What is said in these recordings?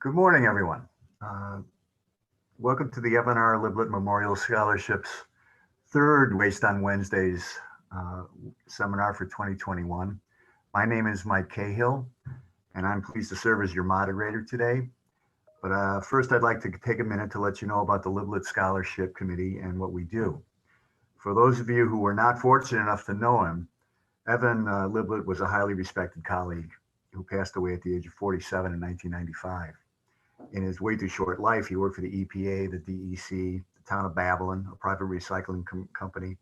Good morning, everyone. Welcome to the F&R Liblitt Memorial Scholarships third Waste on Wednesdays seminar for 2021. My name is Mike Cahill, and I'm pleased to serve as your moderator today. But first, I'd like to take a minute to let you know about the Liblitt Scholarship Committee and what we do. For those of you who were not fortunate enough to know him, Evan Liblitt was a highly respected colleague who passed away at the age of 47 in 1995. In his way too short life, he worked for the EPA, the DEC, the town of Babylon, a private recycling company.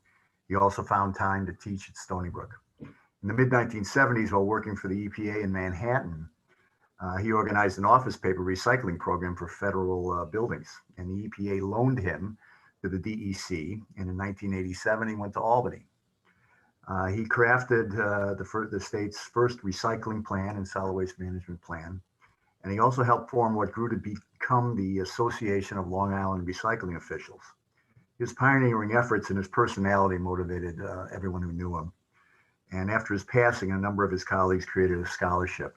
He also found time to teach at Stony Brook. In the mid-1970s, while working for the EPA in Manhattan, he organized an office paper recycling program for federal buildings, and the EPA loaned him to the DEC, and in 1987, he went to Albany. He crafted the state's first recycling plan and solid waste management plan. And he also helped form what grew to become the Association of Long Island Recycling Officials. His pioneering efforts and his personality motivated everyone who knew him. And after his passing, a number of his colleagues created a scholarship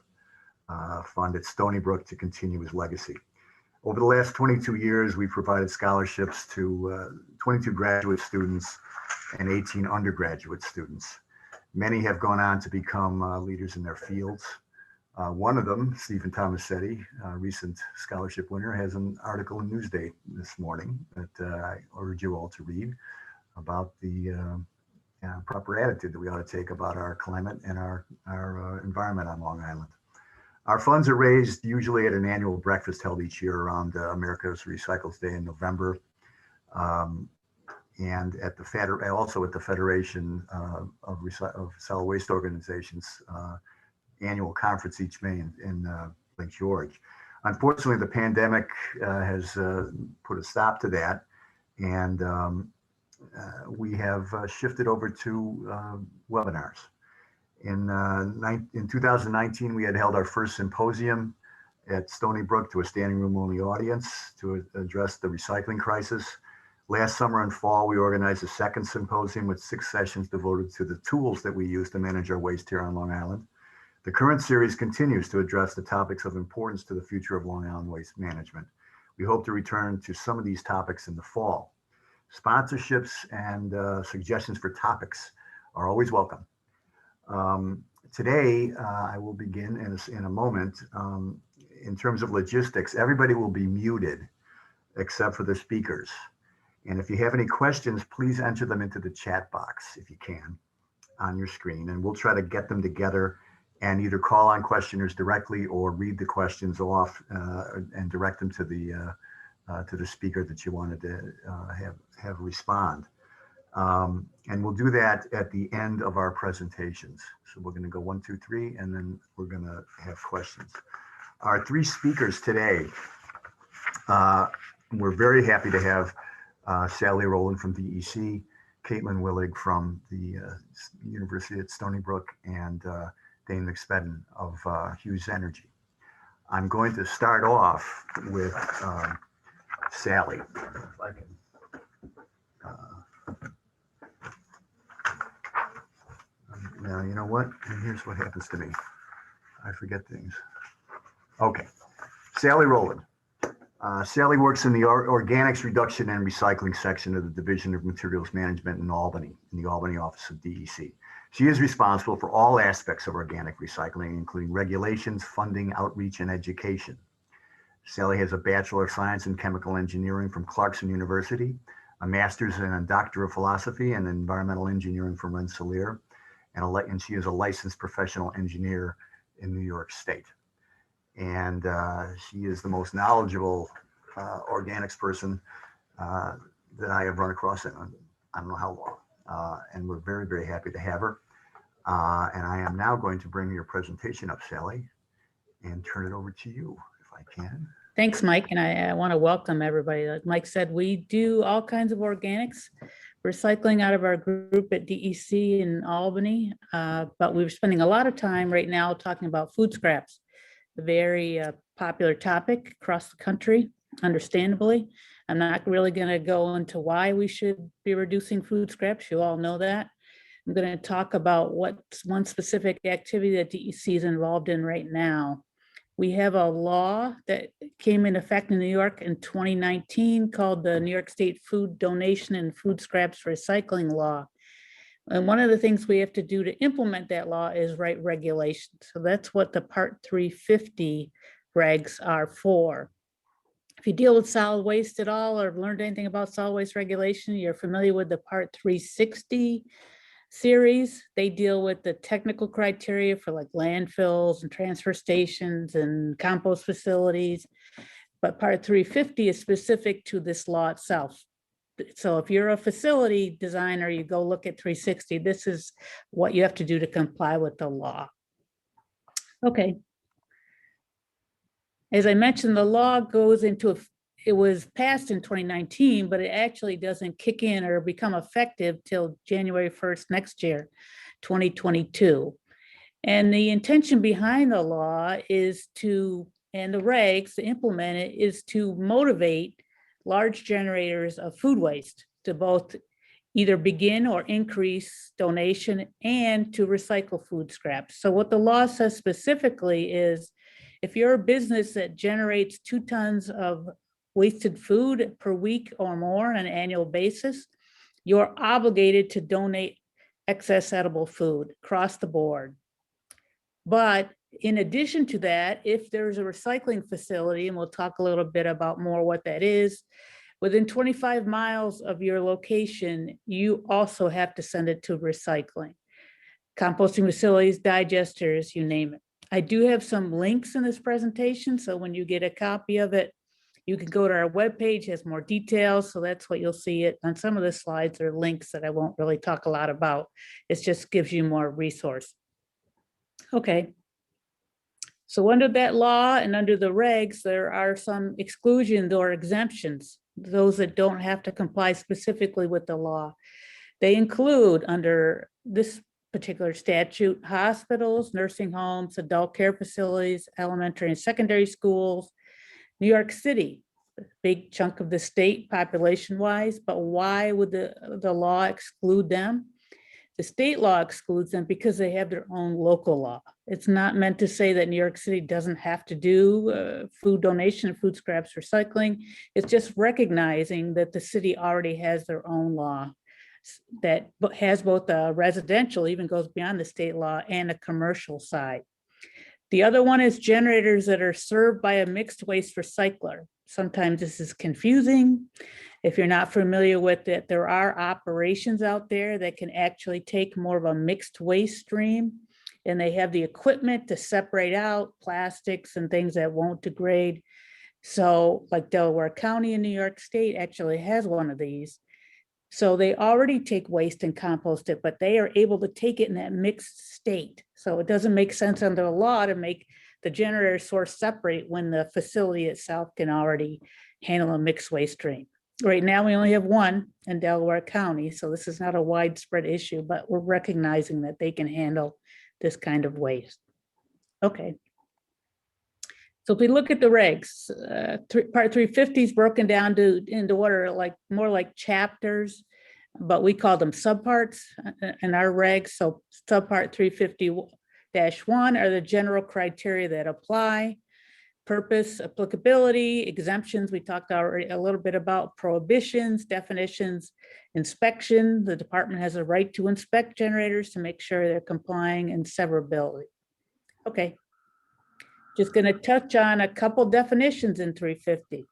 fund at Stony Brook to continue his legacy. Over the last 22 years, we've provided scholarships to 22 graduate students and 18 undergraduate students. Many have gone on to become leaders in their fields. One of them, Stephen Tomasetti, a recent scholarship winner, has an article in Newsday this morning that I urge you all to read about the proper attitude that we ought to take about our climate and our environment on Long Island. Our funds are raised usually at an annual breakfast held each year around America's Recycles Day in November, and at the also at the Federation of Solid Waste Organizations annual conference each May in Lake George. Unfortunately, the pandemic has put a stop to that, and we have shifted over to webinars. In 2019, we had held our first symposium at Stony Brook to a standing room only audience to address the recycling crisis. Last summer and fall, we organized a second symposium with 6 sessions devoted to the tools that we use to manage our waste here on Long Island. The current series continues to address the topics of importance to the future of Long Island waste management. We hope to return to some of these topics in the fall. Sponsorships and suggestions for topics are always welcome. Today, I will begin in a moment. In terms of logistics, everybody will be muted except for the speakers. And if you have any questions, please enter them into the chat box if you can on your screen, and we'll try to get them together and either call on questioners directly or read the questions off and direct them to the speaker that you wanted to have respond. And we'll do that at the end of our presentations. So we're going to go 1, 2, 3, and then we're going to have questions. Our 3 speakers today, we're very happy to have Sally Rowland from DEC, Caitlin Willig from the University at Stony Brook, and Dane McSpedden of Hughes Energy. I'm going to start off with Sally. If I can, now, you know what? And here's what happens to me. I forget things. Okay, Sally Rowland. Sally works in the Organics Reduction and Recycling section of the Division of Materials Management in Albany, in the Albany office of DEC. She is responsible for all aspects of organic recycling, including regulations, funding, outreach, and education. Sally has a Bachelor of Science in Chemical Engineering from Clarkson University, a Master's and a Doctor of Philosophy and Environmental Engineering from Rensselaer, and she is a licensed professional engineer in New York State. And she is the most knowledgeable organics person that I have run across in I don't know how long. And we're very, very happy to have her. And I am now going to bring your presentation up, Sally, and turn it over to you, if I can. Thanks, Mike. And I want to welcome everybody. Like Mike said, we do all kinds of organics, recycling out of our group at DEC in Albany. But we're spending a lot of time right now talking about food scraps, a very popular topic across the country, understandably. I'm not really going to go into why we should be reducing food scraps. You all know that. I'm going to talk about what's one specific activity that DEC is involved in right now We have a law that came in effect in New York in 2019 called the New York State Food Donation and Food Scraps Recycling Law. And one of the things we have to do to implement that law is write regulations. So that's what the Part 350 regs are for. If you deal with solid waste at all or learned anything about solid waste regulation, you're familiar with the Part 360 series. They deal with the technical criteria for like landfills and transfer stations and compost facilities. But Part 350 is specific to this law itself. So if you're a facility designer, you go look at 360. This is what you have to do to comply with the law. Okay. As I mentioned, the law goes into, it was passed in 2019, but it actually doesn't kick in or become effective till January 1st next year, 2022. And the intention behind the law is to, and the regs to implement it, is to motivate large generators of food waste to both either begin or increase donation and to recycle food scraps. So what the law says specifically is, if you're a business that generates 2 tons of wasted food per week or more on an annual basis, you're obligated to donate excess edible food across the board. But in addition to that, if there's a recycling facility, and we'll talk a little bit about more what that is, within 25 miles of your location, you also have to send it to recycling. Composting facilities, digesters, you name it. I do have some links in this presentation, so when you get a copy of it, you can go to our webpage, it has more details, so that's what you'll see it. On some of the slides are links that I won't really talk a lot about. It just gives you more resource. Okay. So under that law and under the regs, there are some exclusions or exemptions, those that don't have to comply specifically with the law. They include, under this particular statute, hospitals, nursing homes, adult care facilities, elementary and secondary schools, New York City, a big chunk of the state population-wise, but why would the law exclude them? The state law excludes them because they have their own local law. It's not meant to say that New York City doesn't have to do food donation, food scraps recycling. It's just recognizing that the city already has their own law that has both a residential, even goes beyond the state law, and a commercial side. The other one is generators that are served by a mixed waste recycler. Sometimes this is confusing. If you're not familiar with it, there are operations out there that can actually take more of a mixed waste stream, and they have the equipment to separate out plastics and things that won't degrade. So like Delaware County in New York State actually has one of these. So they already take waste and compost it, but they are able to take it in that mixed state. So it doesn't make sense under the law to make the generator source separate when the facility itself can already handle a mixed waste stream. Right now, we only have one in Delaware County, so this is not a widespread issue, but we're recognizing that they can handle this kind of waste. Okay. So if we look at the regs, Part 350 is broken down into what are like more like chapters, but we call them subparts in our regs. So subpart 350-1 are the general criteria that apply. Purpose, applicability, exemptions. We talked already a little bit about prohibitions, definitions, inspection. The department has a right to inspect generators to make sure they're complying, and severability. Okay. Just going to touch on a couple definitions in 350.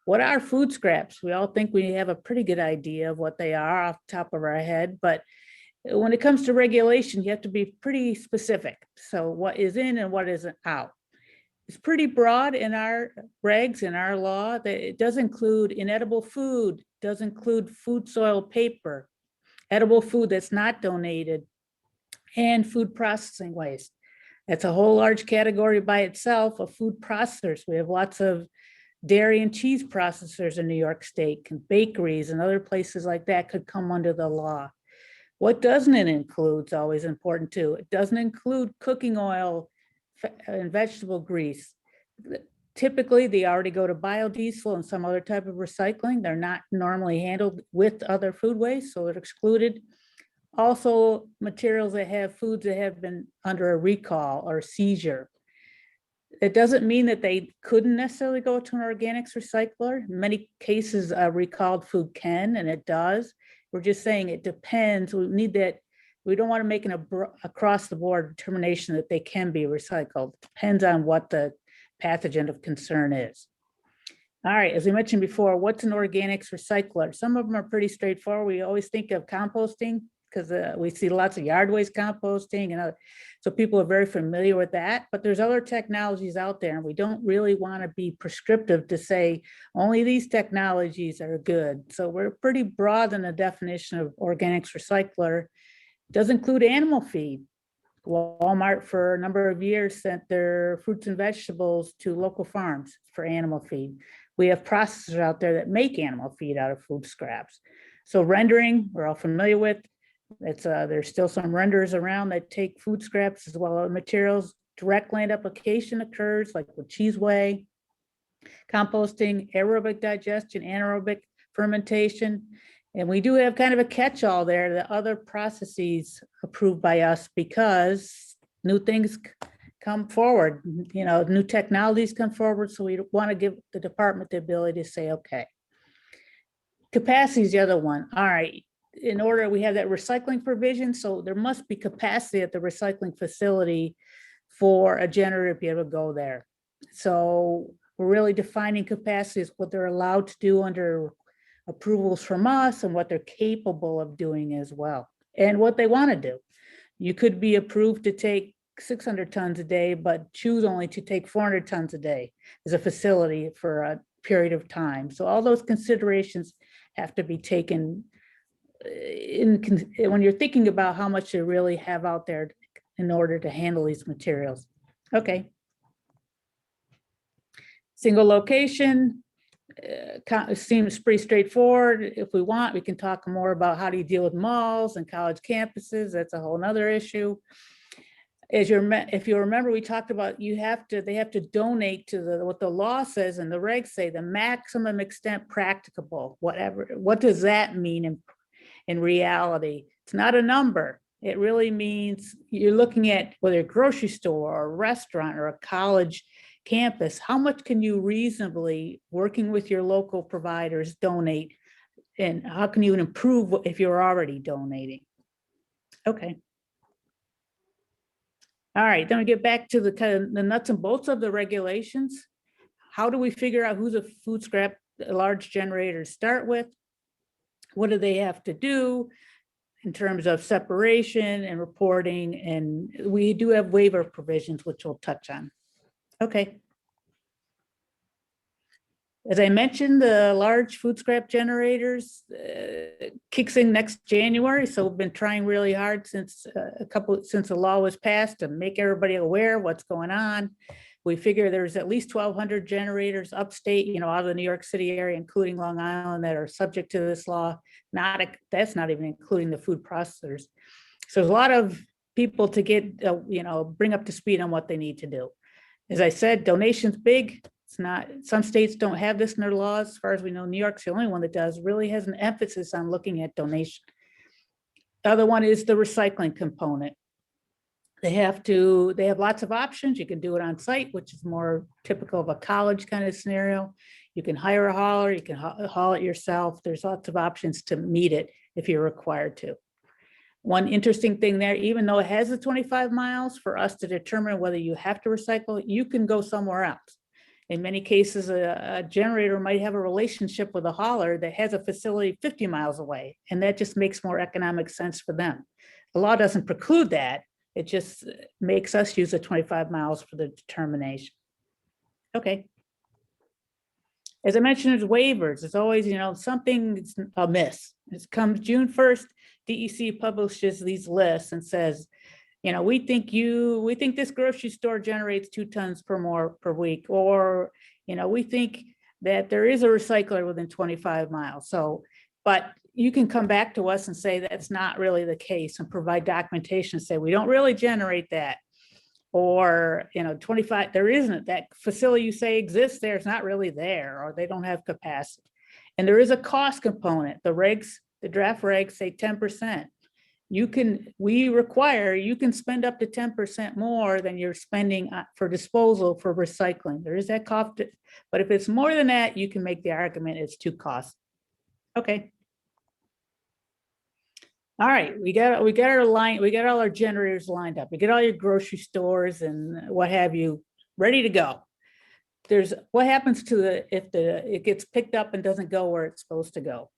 What are food scraps? We all think we have a pretty good idea of what they are off the top of our head, but when it comes to regulation, you have to be pretty specific. So what is in and what isn't out? It's pretty broad in our regs, in our law, that it does include inedible food, does include food, soil, paper, edible food that's not donated, and food processing waste. That's a whole large category by itself of food processors. We have lots of dairy and cheese processors in New York State, and bakeries and other places like that could come under the law. What doesn't it include is always important too. It doesn't include cooking oil and vegetable grease. Typically, they already go to biodiesel and some other type of recycling. They're not normally handled with other food waste, so they're excluded. Also, materials that have foods that have been under a recall or seizure. It doesn't mean that they couldn't necessarily go to an organics recycler. In many cases, recalled food can, and it does. We're just saying it depends. We need that. We don't want to make an across the board determination that they can be recycled. It depends on what the pathogen of concern is. All right, as we mentioned before, what's an organics recycler? Some of them are pretty straightforward. We always think of composting because we see lots of yard waste composting, and so people are very familiar with that. But there's other technologies out there, and we don't really want to be prescriptive to say only these technologies are good. So we're pretty broad in the definition of organics recycler. It does include animal feed. Walmart for a number of years sent their fruits and vegetables to local farms for animal feed. We have processors out there that make animal feed out of food scraps. So rendering, we're all familiar with. There's still some renderers around that take food scraps as well as materials. Direct land application occurs like with cheese whey, composting, aerobic digestion, anaerobic fermentation. And we do have kind of a catch-all there, the other processes approved by us because new things come forward, new technologies come forward. So we want to give the department the ability to say, okay. Capacity is the other one. All right. In order, we have that recycling provision. So there must be capacity at the recycling facility for a generator to be able to go there. So we're really defining capacity as what they're allowed to do under approvals from us and what they're capable of doing as well, and what they want to do. You could be approved to take 600 tons a day, but choose only to take 400 tons a day as a facility for a period of time. So all those considerations have to be taken when you're thinking about how much you really have out there in order to handle these materials. Okay. Single location seems pretty straightforward. If we want, we can talk more about how do you deal with malls and college campuses. That's a whole nother issue. If you remember, we talked about they have to donate to what the law says and the regs say, the maximum extent practicable, whatever. What does that mean in reality? It's not a number. It really means you're looking at whether a grocery store or a restaurant or a college campus, how much can you reasonably, working with your local providers, donate, and how can you improve if you're already donating? Okay. All right, then we get back to the kind of the nuts and bolts of the regulations. How do we figure out who's a food scrap large generator to start with? What do they have to do in terms of separation and reporting? And we do have waiver provisions, which we'll touch on. Okay. As I mentioned, the large food scrap generators kicks in next January. So we've been trying really hard since the law was passed to make everybody aware of what's going on. We figure there's at least 1,200 generators upstate, out of the New York City area, including Long Island, that are subject to this law. That's not even including the food processors. So there's a lot of people to get, bring up to speed on what they need to do. As I said, donation's big. It's not, some states don't have this in their laws. As far as we know, New York's the only one that does, really has an emphasis on looking at donation. The other one is the recycling component. They have lots of options. You can do it on site, which is more typical of a college kind of scenario. You can hire a hauler, you can haul it yourself. There's lots of options to meet it if you're required to. One interesting thing there, even though it has the 25 miles for us to determine whether you have to recycle, you can go somewhere else. In many cases, a generator might have a relationship with a hauler that has a facility 50 miles away, and that just makes more economic sense for them. The law doesn't preclude that. It just makes us use the 25 miles for the determination. Okay. As I mentioned, there's waivers. It's always, something's amiss. It comes June 1st, DEC publishes these lists and says, we think this grocery store generates 2 tons per week, or, we think that there is a recycler within 25 miles. So, but you can come back to us and say that's not really the case and provide documentation and say, we don't really generate that. Or, 25, there isn't, that facility you say exists there is not really there, or they don't have capacity. And there is a cost component. The draft regs say 10%. we require, you can spend up to 10% more than you're spending for disposal for recycling. There is that cost, but if it's more than that, you can make the argument it's too costly. Okay. All right, we got our line, we got all our generators lined up. We get all your grocery stores and what have you ready to go. There's what happens to if it gets picked up and doesn't go where it's supposed to go.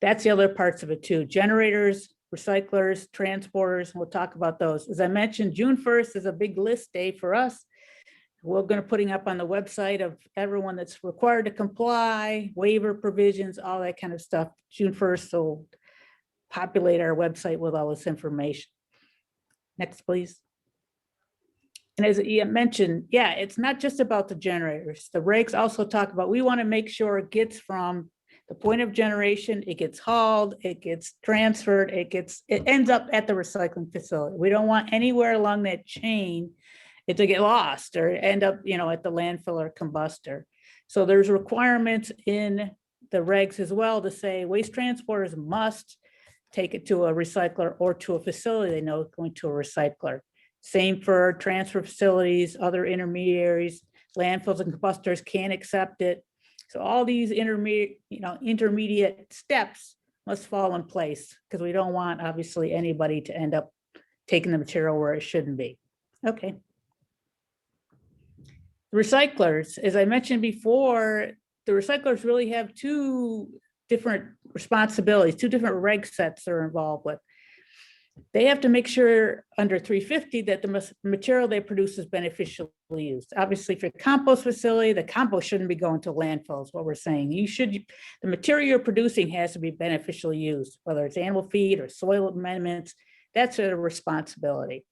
That's the other parts of it too. Generators, recyclers, transporters, we'll talk about those. As I mentioned, June 1st is a big list day for us. We're going to putting up on the website of everyone that's required to comply, waiver provisions, all that kind of stuff. June 1st, so populate our website with all this information. Next, please. And as Ian mentioned, yeah, it's not just about the generators. The regs also talk about, we want to make sure it gets from the point of generation, it gets hauled, it gets transferred, it ends up at the recycling facility. We don't want anywhere along that chain it to get lost or end up, at the landfill or combustor. So there's requirements in the regs as well to say waste transporters must take it to a recycler or to a facility they know is going to a recycler. Same for transfer facilities, other intermediaries, landfills and combustors can't accept it. So all these intermediate steps must fall in place because we don't want obviously anybody to end up taking the material where it shouldn't be. Okay. Recyclers, as I mentioned before, the recyclers really have two different responsibilities, two different reg sets they're involved with. They have to make sure under 350 that the material they produce is beneficially used. Obviously, for a compost facility, the compost shouldn't be going to landfills, what we're saying. The material you're producing has to be beneficially used, whether it's animal feed or soil amendments, that's their responsibility.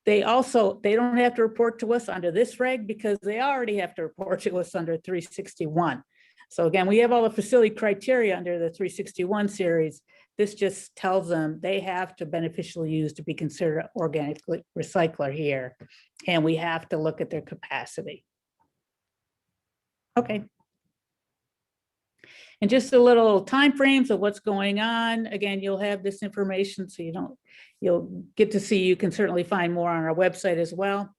They don't have to report to us under this reg because they already have to report to us under 361. So again, we have all the facility criteria under the 361 series. This just tells them they have to beneficially use to be considered an organic recycler here. And we have to look at their capacity. Okay. And just a little time frames of what's going on. Again, you'll have this information so you'll get to see, you can certainly find more on our website as well.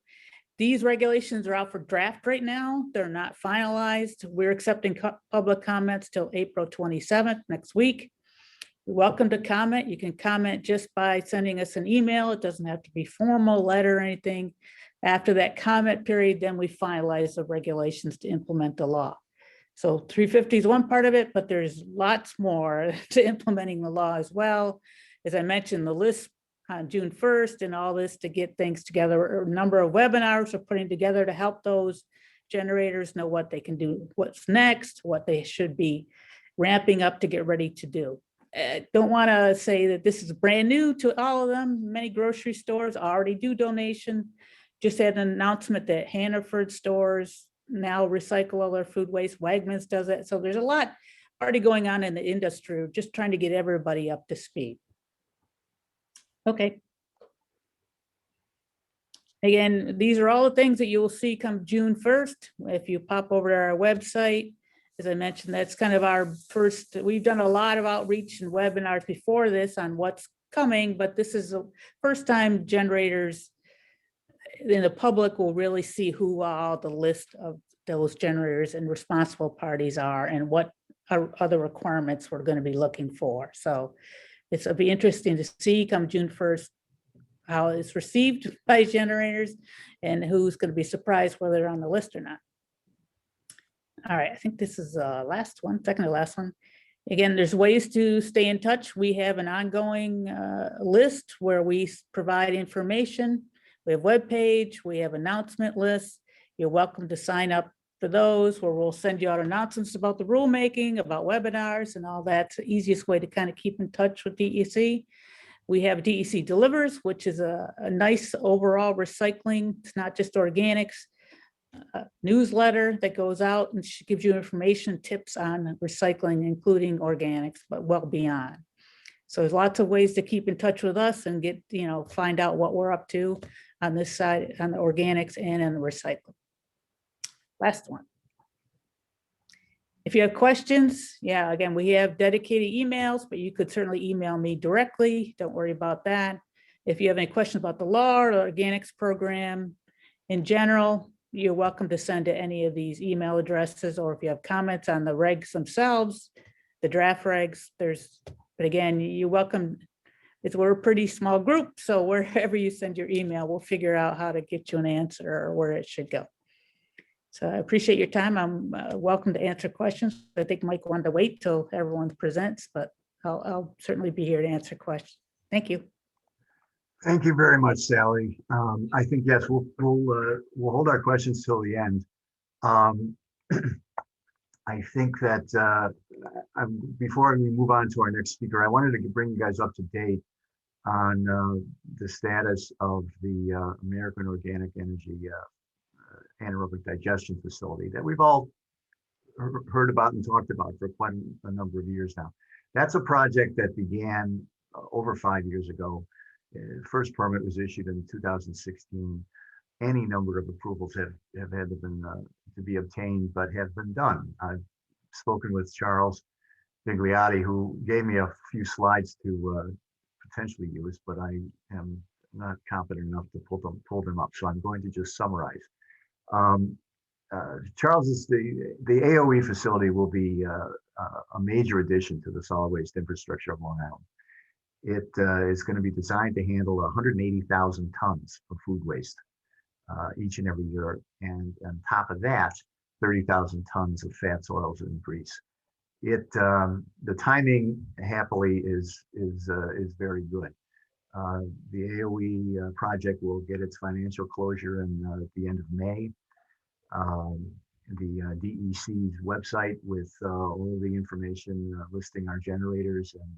These regulations are out for draft right now. They're not finalized. We're accepting public comments till April 27th, next week. You're welcome to comment. You can comment just by sending us an email. It doesn't have to be formal letter or anything. After that comment period, then we finalize the regulations to implement the law. So 350 is one part of it, but there's lots more to implementing the law as well. As I mentioned, the list on June 1st and all this to get things together, a number of webinars we're putting together to help those generators know what they can do, what's next, what they should be ramping up to get ready to do. Don't want to say that this is brand new to all of them. Many grocery stores already do donation. Just had an announcement that Hannaford stores now recycle all their food waste. Wegmans does it. So there's a lot already going on in the industry, just trying to get everybody up to speed. Okay. Again, these are all the things that you will see come June 1st. If you pop over to our website, as I mentioned, that's kind of our first, we've done a lot of outreach and webinars before this on what's coming, but this is the first time generators in the public will really see who all the list of those generators and responsible parties are and what other requirements we're going to be looking for. So it'll be interesting to see come June 1st how it's received by generators and who's going to be surprised whether they're on the list or not. All right, I think this is the last one, second to last one. Again, there's ways to stay in touch. We have an ongoing list where we provide information. We have webpage, we have announcement lists. You're welcome to sign up for those where we'll send you out announcements about the rulemaking, about webinars and all that. It's the easiest way to kind of keep in touch with DEC. We have DEC Delivers, which is a nice overall recycling. It's not just organics. Newsletter that goes out and she gives you information, tips on recycling, including organics, but well beyond. So there's lots of ways to keep in touch with us and get, find out what we're up to on this side, on the organics and on the recycling. Last one. If you have questions, yeah, again, we have dedicated emails, but you could certainly email me directly. Don't worry about that. If you have any questions about the law or the organics program in general, you're welcome to send to any of these email addresses, or if you have comments on the regs themselves, the draft regs, but again, you're welcome. We're a pretty small group, so wherever you send your email, we'll figure out how to get you an answer or where it should go. So I appreciate your time. I'm welcome to answer questions. I think Mike wanted to wait till everyone presents, but I'll certainly be here to answer questions. Thank you. Thank you very much, Sally. I think, yes, we'll hold our questions till the end. I think that before we move on to our next speaker, I wanted to bring you guys up to date on the status of the American Organic Energy anaerobic digestion facility that we've all heard about and talked about for quite a number of years now. That's a project that began over 5 years ago. First permit was issued in 2016. Any number of approvals have had to be obtained, but have been done. I've spoken with Charles Bigliotti, who gave me a few slides to potentially use, but I am not confident enough to pull them up. So I'm going to just summarize. Charles, the AOE facility will be a major addition to the solid waste infrastructure of Long Island. It is going to be designed to handle 180,000 tons of food waste each and every year, and on top of that, 30,000 tons of fats, oils, and grease. The timing, happily, is very good. The AOE project will get its financial closure at the end of May. The DEC's website with all the information listing our generators and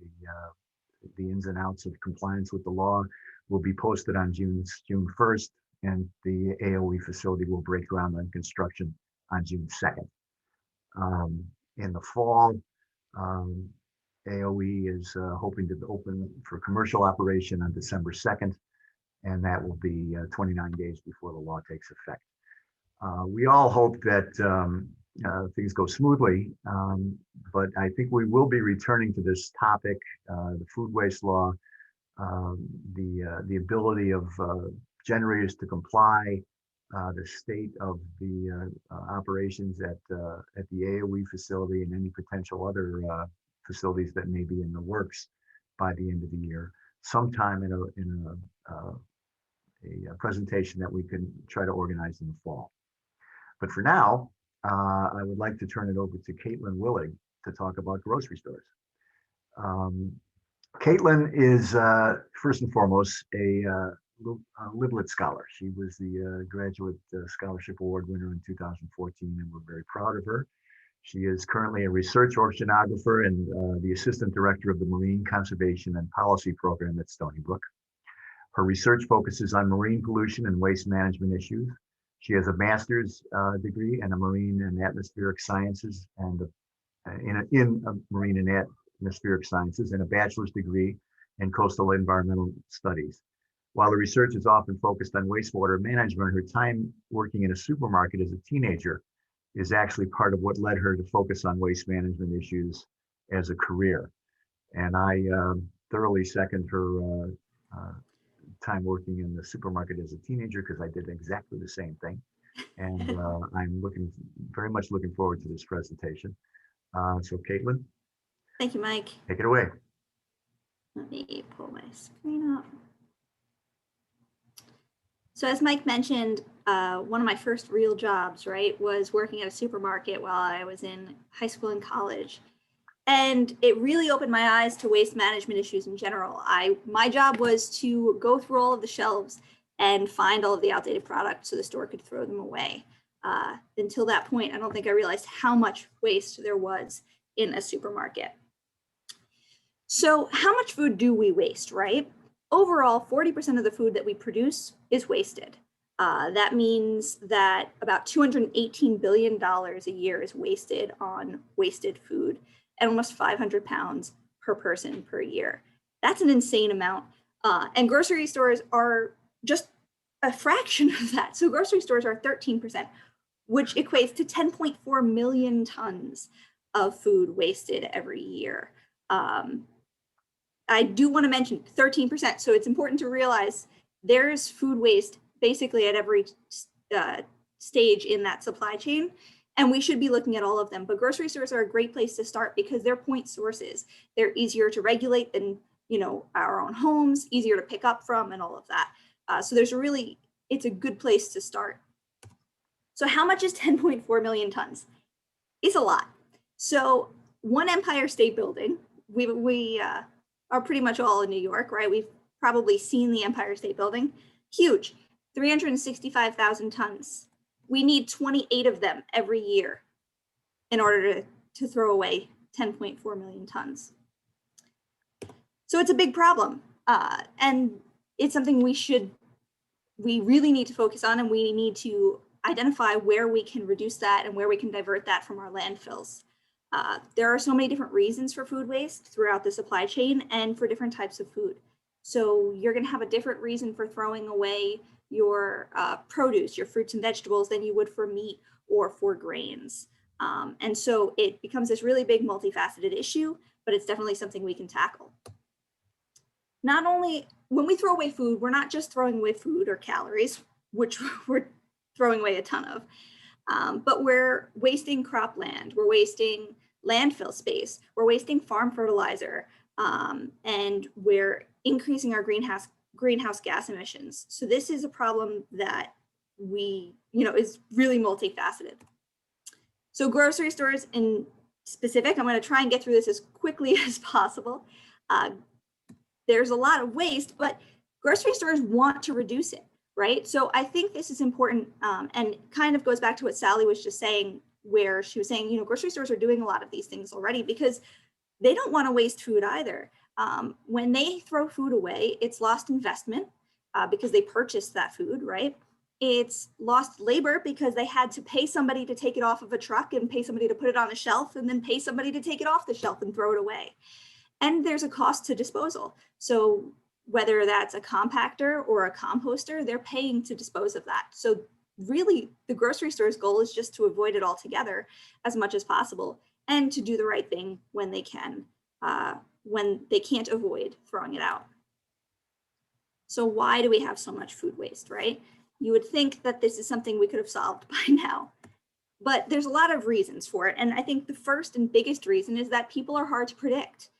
the ins and outs of compliance with the law will be posted on June 1st, and the AOE facility will break ground on construction on June 2nd. In the fall, AOE is hoping to open for commercial operation on December 2nd, and that will be 29 days before the law takes effect. We all hope that things go smoothly, but I think we will be returning to this topic, the food waste law, the ability of generators to comply, the state of the operations at the AOE facility and any potential other facilities that may be in the works by the end of the year, sometime in a presentation that we can try to organize in the fall. But for now, I would like to turn it over to Caitlin Willig to talk about grocery stores. Caitlin is first and foremost a Liblitt scholar. She was the graduate scholarship award winner in 2014, and we're very proud of her. She is currently a research oceanographer and the assistant director of the Marine Conservation and Policy Program at Stony Brook. Her research focuses on marine pollution and waste management issues. She has a master's degree in marine and atmospheric sciences and in marine and atmospheric sciences, and a bachelor's degree in coastal environmental studies. While the research is often focused on wastewater management, her time working in a supermarket as a teenager is actually part of what led her to focus on waste management issues as a career. And I thoroughly second her time working in the supermarket as a teenager, because I did exactly the same thing. And I'm very much looking forward to this presentation. So Caitlin. Thank you, Mike. Take it away. Let me pull my screen up. So as Mike mentioned, one of my first real jobs, right, was working at a supermarket while I was in high school and college. And it really opened my eyes to waste management issues in general. My job was to go through all of the shelves and find all of the outdated products so the store could throw them away. Until that point, I don't think I realized how much waste there was in a supermarket. So how much food do we waste, right? Overall, 40% of the food that we produce is wasted. That means that about $218 billion a year is wasted on wasted food, and almost 500 pounds per person per year. That's an insane amount. And grocery stores are just a fraction of that. So grocery stores are 13%, which equates to 10.4 million tons of food wasted every year. I do want to mention 13%. So it's important to realize there's food waste basically at every stage in that supply chain. And we should be looking at all of them. But grocery stores are a great place to start because they're point sources. They're easier to regulate than, you know, our own homes, easier to pick up from and all of that. So it's a good place to start. So how much is 10.4 million tons? It's a lot. So one Empire State Building, we are pretty much all in New York, right? We've probably seen the Empire State Building. Huge, 365,000 tons. We need 28 of them every year in order to throw away 10.4 million tons. So it's a big problem. And it's something we really need to focus on, and we need to identify where we can reduce that and where we can divert that from our landfills. There are so many different reasons for food waste throughout the supply chain and for different types of food. So you're going to have a different reason for throwing away your produce, your fruits and vegetables, than you would for meat or for grains. And so it becomes this really big multifaceted issue, but it's definitely something we can tackle. Not only when we throw away food, we're not just throwing away food or calories, which we're throwing away a ton of, but we're wasting cropland, we're wasting landfill space, we're wasting farm fertilizer, and we're increasing our greenhouse gas emissions. So this is a problem that is really multifaceted. So grocery stores in specific, I'm going to try and get through this as quickly as possible. There's a lot of waste, but grocery stores want to reduce it, right? So I think this is important, and kind of goes back to what Sally was just saying, where she was saying, grocery stores are doing a lot of these things already because they don't want to waste food either. When they throw food away, it's lost investment because they purchased that food, right? It's lost labor because they had to pay somebody to take it off of a truck and pay somebody to put it on a shelf and then pay somebody to take it off the shelf and throw it away. And there's a cost to disposal. So whether that's a compactor or a composter, they're paying to dispose of that. So really the grocery store's goal is just to avoid it altogether as much as possible and to do the right thing when they can, when they can't avoid throwing it out. So why do we have so much food waste, right? You would think that this is something we could have solved by now, but there's a lot of reasons for it. And I think the first and biggest reason is that people are hard to predict.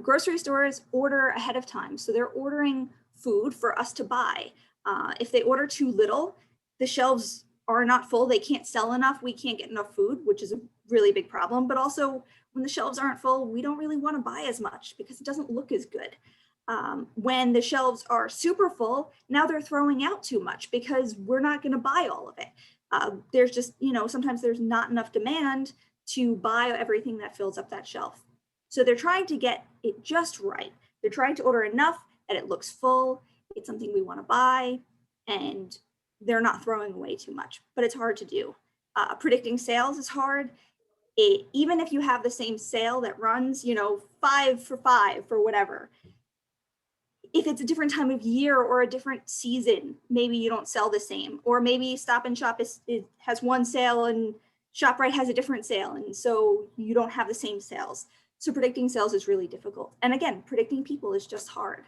Grocery stores order ahead of time. So they're ordering food for us to buy. If they order too little, the shelves are not full. They can't sell enough. We can't get enough food, which is a really big problem. But also when the shelves aren't full, we don't really want to buy as much because it doesn't look as good. When the shelves are super full, now they're throwing out too much because we're not going to buy all of it. There's just, sometimes there's not enough demand to buy everything that fills up that shelf. So they're trying to get it just right. They're trying to order enough that it looks full, it's something we want to buy, and they're not throwing away too much, but it's hard to do. Predicting sales is hard. Even if you have the same sale that runs, 5 for 5 for whatever, if it's a different time of year or a different season, maybe you don't sell the same, or maybe Stop and Shop has one sale and ShopRite has a different sale, and so you don't have the same sales. So predicting sales is really difficult. And again, predicting people is just hard.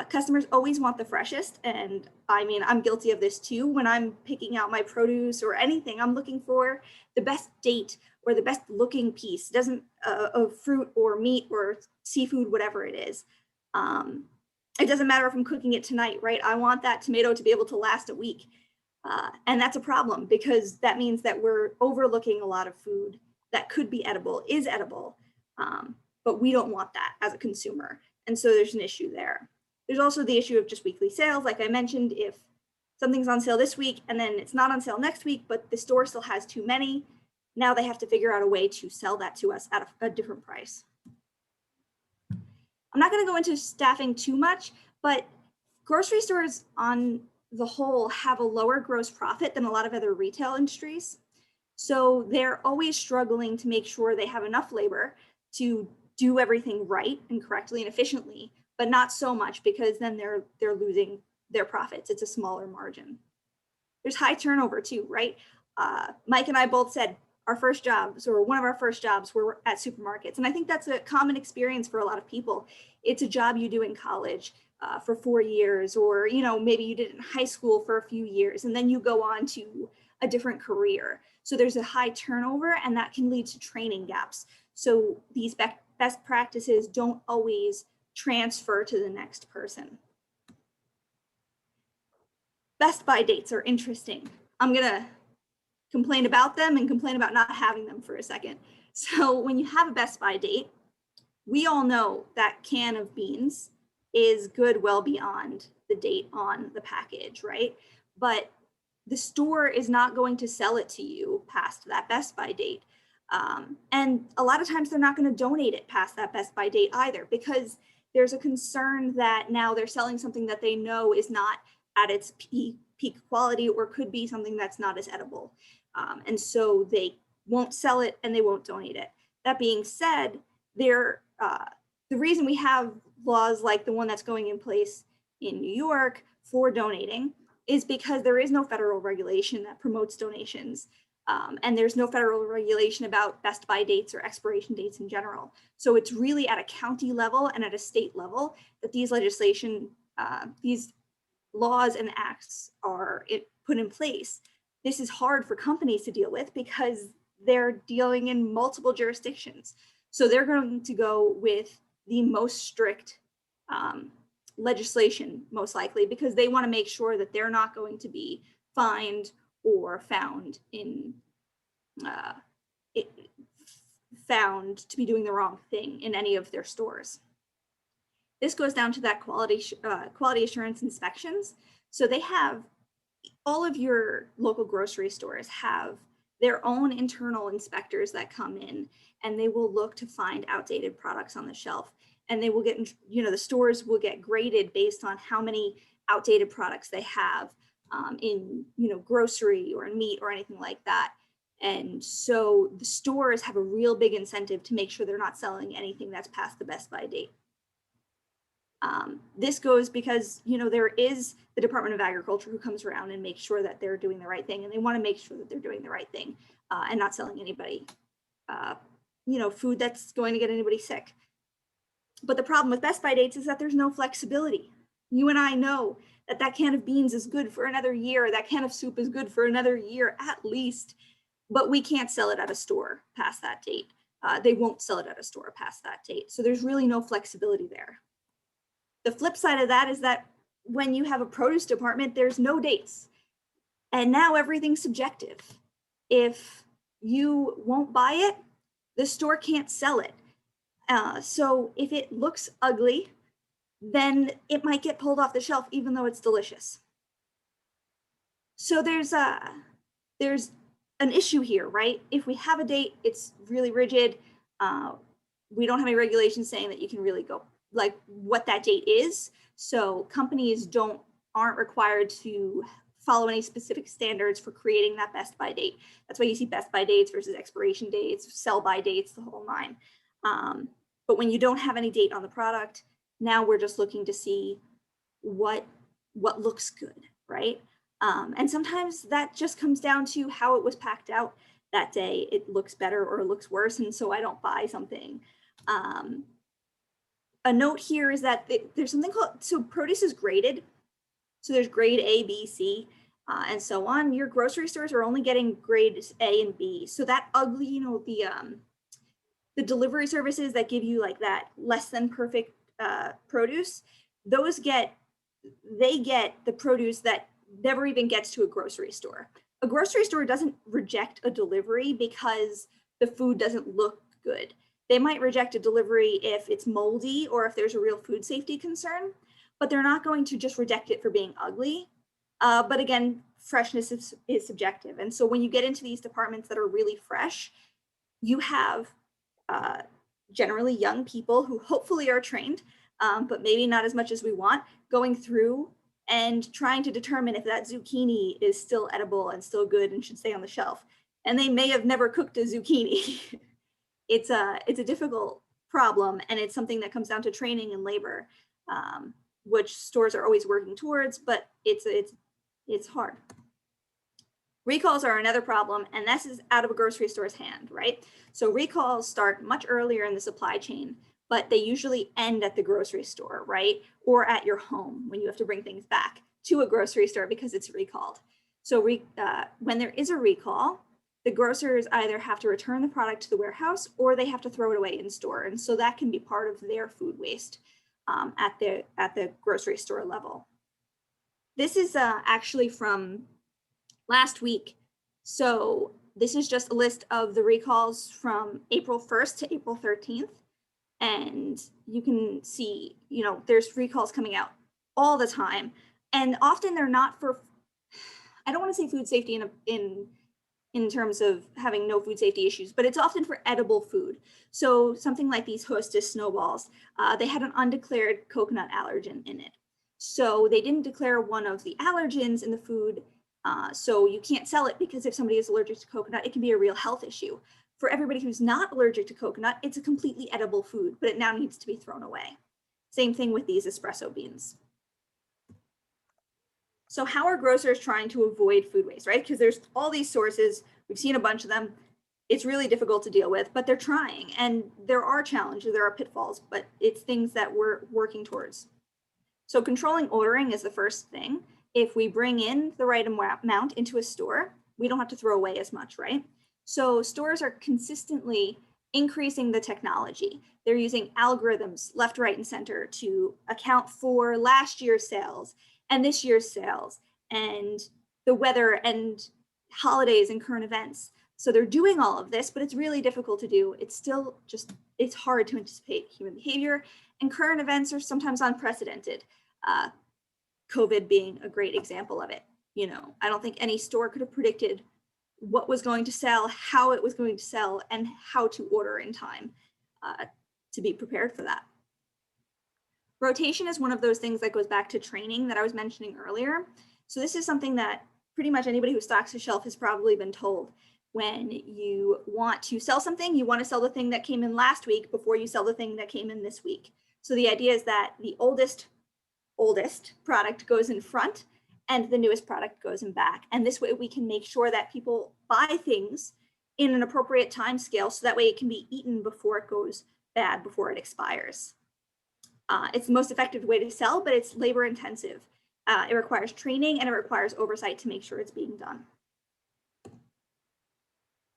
Customers always want the freshest. And I mean, I'm guilty of this too. When I'm picking out my produce or anything, I'm looking for the best date or the best looking piece, of fruit or meat or seafood, whatever it is. It doesn't matter if I'm cooking it tonight, right? I want that tomato to be able to last a week. And that's a problem because that means that we're overlooking a lot of food that could be edible, is edible. But we don't want that as a consumer. And so there's an issue there. There's also the issue of just weekly sales. Like I mentioned, if something's on sale this week and then it's not on sale next week, but the store still has too many, now they have to figure out a way to sell that to us at a different price. I'm not going to go into staffing too much, but grocery stores on the whole have a lower gross profit than a lot of other retail industries. So they're always struggling to make sure they have enough labor to do everything right and correctly and efficiently, but not so much because then they're losing their profits. It's a smaller margin. There's high turnover too, right? Mike and I both said our first jobs, or one of our first jobs, were at supermarkets. And I think that's a common experience for a lot of people. It's a job you do in college for 4 years, or, you know, maybe you did it in high school for a few years, and then you go on to a different career. So there's a high turnover, and that can lead to training gaps. So these best practices don't always transfer to the next person. Best by dates are interesting. I'm gonna complain about them and complain about not having them for a second. So when you have a best by date, we all know that can of beans is good well beyond the date on the package, right? But the store is not going to sell it to you past that best by date. And a lot of times they're not going to donate it past that best by date either, because there's a concern that now they're selling something that they know is not at its peak quality, or could be something that's not as edible. And so they won't sell it and they won't donate it. That being said, the reason we have laws like the one that's going in place in New York for donating is because there is no federal regulation that promotes donations. And there's no federal regulation about best by dates or expiration dates in general. So it's really at a county level and at a state level that these laws and acts are put in place. This is hard for companies to deal with because they're dealing in multiple jurisdictions. So they're going to go with the most strict legislation, most likely, because they want to make sure that they're not going to be fined or found to be doing the wrong thing in any of their stores. This goes down to that quality assurance inspections. So they have, all of your local grocery stores have their own internal inspectors that come in, and they will look to find outdated products on the shelf. And they will get, the stores will get graded based on how many outdated products they have in, grocery or in meat or anything like that. And so the stores have a real big incentive to make sure they're not selling anything that's past the best by date. This goes because, there is the Department of Agriculture who comes around and makes sure that they're doing the right thing, and they want to make sure that they're doing the right thing and not selling anybody, food that's going to get anybody sick. But the problem with best by dates is that there's no flexibility. You and I know that that can of beans is good for another year, that can of soup is good for another year at least, but we can't sell it at a store past that date. They won't sell it at a store past that date. So there's really no flexibility there. The flip side of that is that when you have a produce department, there's no dates. And now everything's subjective. If you won't buy it, the store can't sell it. So if it looks ugly, then it might get pulled off the shelf, even though it's delicious. So there's an issue here, right? If we have a date, it's really rigid. We don't have any regulations saying that you can really go like what that date is. So companies aren't required to follow any specific standards for creating that best by date. That's why you see best by dates versus expiration dates, sell by dates, the whole nine. But when you don't have any date on the product, now we're just looking to see what looks good, right? And sometimes that just comes down to how it was packed out that day. It looks better or it looks worse, and so I don't buy something. A note here is that there's something called, so produce is graded. So there's grade A, B, C, and so on. Your grocery stores are only getting grades A and B. So that ugly, the delivery services that give you like that less than perfect produce, they get the produce that never even gets to a grocery store. A grocery store doesn't reject a delivery because the food doesn't look good. They might reject a delivery if it's moldy or if there's a real food safety concern, but they're not going to just reject it for being ugly. But again, freshness is subjective. And so when you get into these departments that are really fresh, you have generally young people who hopefully are trained, but maybe not as much as we want, going through and trying to determine if that zucchini is still edible and still good and should stay on the shelf. And they may have never cooked a zucchini. It's a difficult problem, and it's something that comes down to training and labor, which stores are always working towards, but it's hard. Recalls are another problem, and this is out of a grocery store's hand, right? So recalls start much earlier in the supply chain, but they usually end at the grocery store, right? Or at your home when you have to bring things back to a grocery store because it's recalled. So when there is a recall, the grocers either have to return the product to the warehouse or they have to throw it away in store. And so that can be part of their food waste at the grocery store level. This is actually from last week. So this is just a list of the recalls from April 1st to April 13th. And you can see, there's recalls coming out all the time. And often they're not for, I don't want to say food safety in terms of having no food safety issues, but it's often for edible food. So something like these Hostess snowballs, they had an undeclared coconut allergen in it. So they didn't declare one of the allergens in the food. So you can't sell it because if somebody is allergic to coconut, it can be a real health issue. For everybody who's not allergic to coconut, it's a completely edible food, but it now needs to be thrown away. Same thing with these espresso beans. So how are grocers trying to avoid food waste, right? Because there's all these sources, we've seen a bunch of them. It's really difficult to deal with, but they're trying, and there are challenges, there are pitfalls, but it's things that we're working towards. So controlling ordering is the first thing. If we bring in the right amount into a store, we don't have to throw away as much, right? So stores are consistently increasing the technology. They're using algorithms left, right, and center to account for last year's sales and this year's sales and the weather and holidays and current events. So they're doing all of this, but it's really difficult to do. It's still it's hard to anticipate human behavior, and current events are sometimes unprecedented. COVID being a great example of it. I don't think any store could have predicted what was going to sell, how it was going to sell, and how to order in time to be prepared for that. Rotation is one of those things that goes back to training that I was mentioning earlier. So this is something that pretty much anybody who stocks a shelf has probably been told. When you want to sell something, you want to sell the thing that came in last week before you sell the thing that came in this week. So the idea is that the oldest product goes in front and the newest product goes in back. And this way we can make sure that people buy things in an appropriate time scale so that way it can be eaten before it goes bad, before it expires. It's the most effective way to sell, but it's labor intensive. It requires training and it requires oversight to make sure it's being done.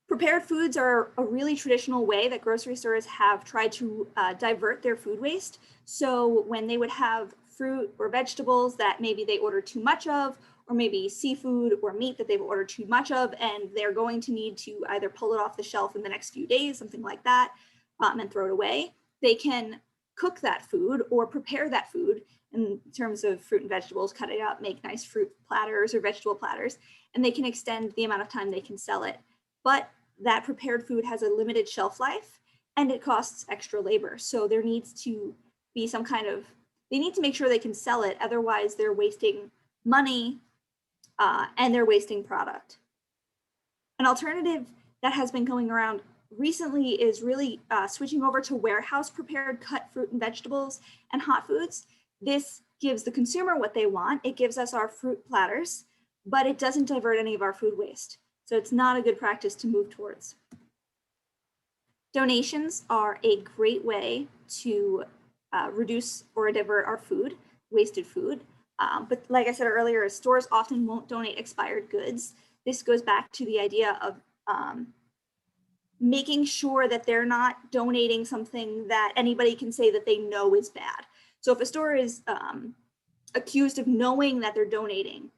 Prepared foods are a really traditional way that grocery stores have tried to divert their food waste. So when they would have fruit or vegetables that maybe they ordered too much of, or maybe seafood or meat that they've ordered too much of, and they're going to need to either pull it off the shelf in the next few days, something like that, and throw it away, they can cook that food or prepare that food in terms of fruit and vegetables, cut it up, make nice fruit platters or vegetable platters, and they can extend the amount of time they can sell it. But that prepared food has a limited shelf life and it costs extra labor. So there needs to be some kind of, they need to make sure they can sell it. Otherwise they're wasting money and they're wasting product. An alternative that has been going around recently is really switching over to warehouse prepared cut fruit and vegetables and hot foods. This gives the consumer what they want. It gives us our fruit platters, but it doesn't divert any of our food waste. So it's not a good practice to move towards. Donations are a great way to reduce or divert our food, wasted food. But like I said earlier, stores often won't donate expired goods. This goes back to the idea of making sure that they're not donating something that anybody can say that they know is bad. So if a store is accused of knowing that they're donating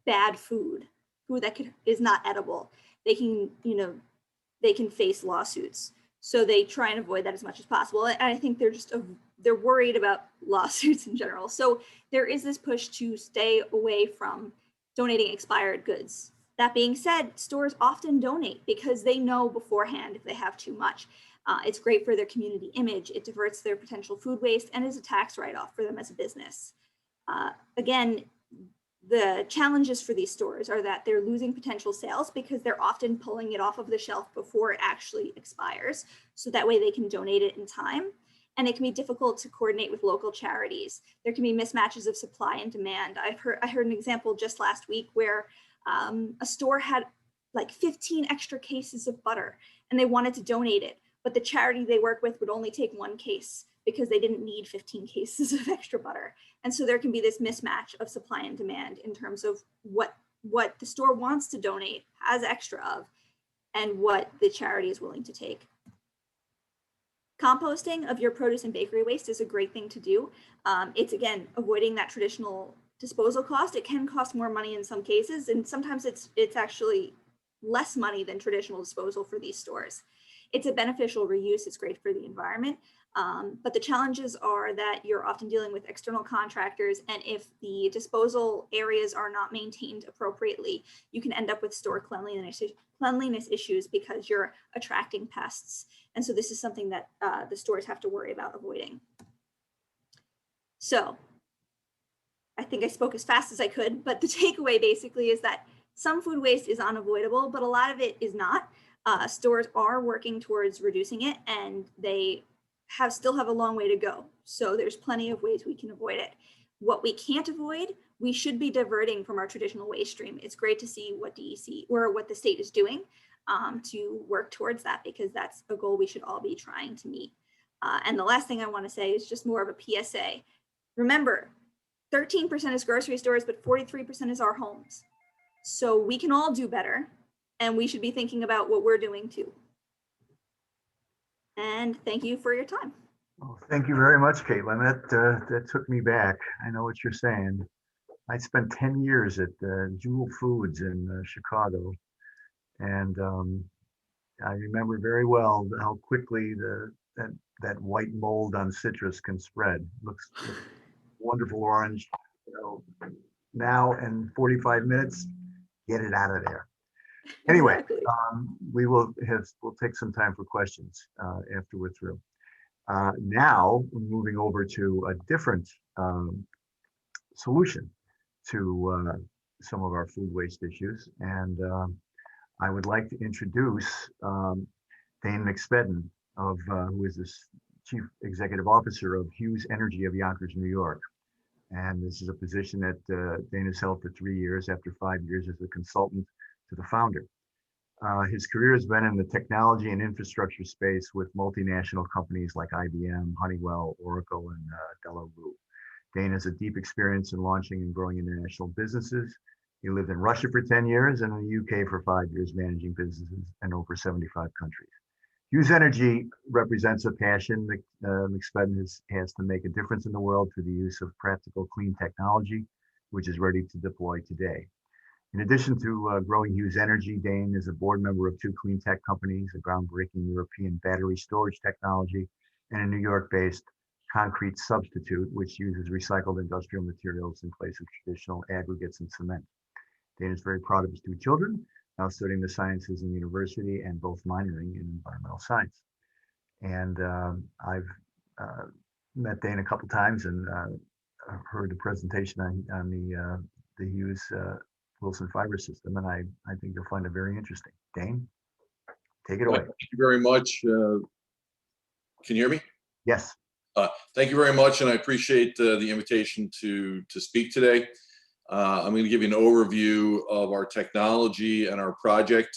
bad food that is not edible, they can face lawsuits. So they try and avoid that as much as possible. And I think they're worried about lawsuits in general. So there is this push to stay away from donating expired goods. That being said, stores often donate because they know beforehand if they have too much. It's great for their community image. It diverts their potential food waste and is a tax write-off for them as a business. Again, the challenges for these stores are that they're losing potential sales because they're often pulling it off of the shelf before it actually expires. So that way they can donate it in time. And it can be difficult to coordinate with local charities. There can be mismatches of supply and demand. I heard an example just last week where A store had like 15 extra cases of butter and they wanted to donate it, but the charity they work with would only take 1 case because they didn't need 15 cases of extra butter. And so there can be this mismatch of supply and demand in terms of what the store wants to donate, has extra of, and what the charity is willing to take. Composting of your produce and bakery waste is a great thing to do. It's, again, avoiding that traditional disposal cost. It can cost more money in some cases, and sometimes it's actually less money than traditional disposal for these stores. It's a beneficial reuse. It's great for the environment. But the challenges are that you're often dealing with external contractors, and if the disposal areas are not maintained appropriately, you can end up with store cleanliness issues because you're attracting pests. And so this is something that the stores have to worry about avoiding. So I think I spoke as fast as I could, but the takeaway basically is that some food waste is unavoidable, but a lot of it is not. Stores are working towards reducing it, and they still have a long way to go. So there's plenty of ways we can avoid it. What we can't avoid, we should be diverting from our traditional waste stream. It's great to see what DEC or what the state is doing to work towards that, because that's a goal we should all be trying to meet. And the last thing I want to say is just more of a PSA. Remember, 13% is grocery stores, but 43% is our homes. So we can all do better, and we should be thinking about what we're doing too. And thank you for your time. Well, thank you very much, Caitlin. That took me back. I know what you're saying. I spent 10 years at Jewel Foods in Chicago, and I remember very well how quickly that white mold on citrus can spread. Looks wonderful orange. You know, now in 45 minutes, get it out of there. Anyway, Exactly. we'll take some time for questions after we're through. Now we're moving over to a different solution to some of our food waste issues, and I would like to introduce Dane McSpedden, who is the Chief Executive Officer of Hughes Energy of Yonkers, New York. And this is a position that Dane has held for 3 years after 5 years as a consultant to the founder. His career has been in the technology and infrastructure space with multinational companies like IBM, Honeywell, Oracle, and Delarue. Dane has a deep experience in launching and growing international businesses. He lived in Russia for 10 years and in the UK for 5 years, managing businesses in over 75 countries. Hughes Energy represents a passion that McSpedden has to make a difference in the world through the use of practical, clean technology, which is ready to deploy today. In addition to growing Hughes Energy, Dane is a board member of 2 clean tech companies, a groundbreaking European battery storage technology, and a New York-based concrete substitute, which uses recycled industrial materials in place of traditional aggregates and cement. Dane is very proud of his 2 children, now studying the sciences in university and both minoring in environmental science. And I've met Dane a couple times and heard the presentation on the Hughes Wilson fiber system, and I think you'll find it very interesting. Dane, take it away. Thank you very much. Can you hear me? Yes. Thank you very much, and I appreciate the invitation to speak today. I'm going to give you an overview of our technology and our project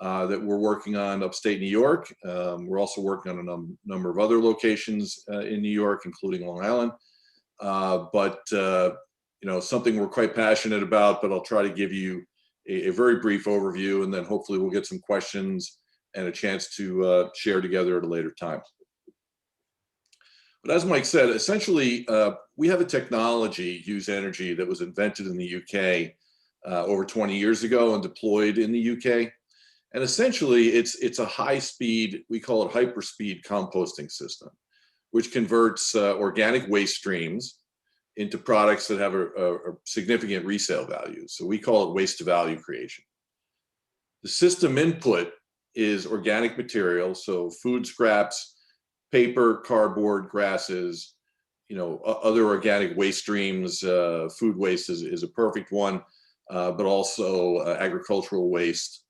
that we're working on upstate New York. We're also working on a number of other locations in New York, including Long Island. You know, something we're quite passionate about, but I'll try to give you a very brief overview, and then hopefully we'll get some questions and a chance to share together at a later time. But as Mike said, essentially, we have a technology, Hughes Energy, that was invented in the UK over 20 years ago and deployed in the UK. And essentially, it's a high-speed, we call it hyperspeed composting system, which converts organic waste streams into products that have a significant resale value. So we call it waste to value creation. The system input is organic material, so food scraps, paper, cardboard, grasses, you know, other organic waste streams. Food waste is a perfect one, but also agricultural waste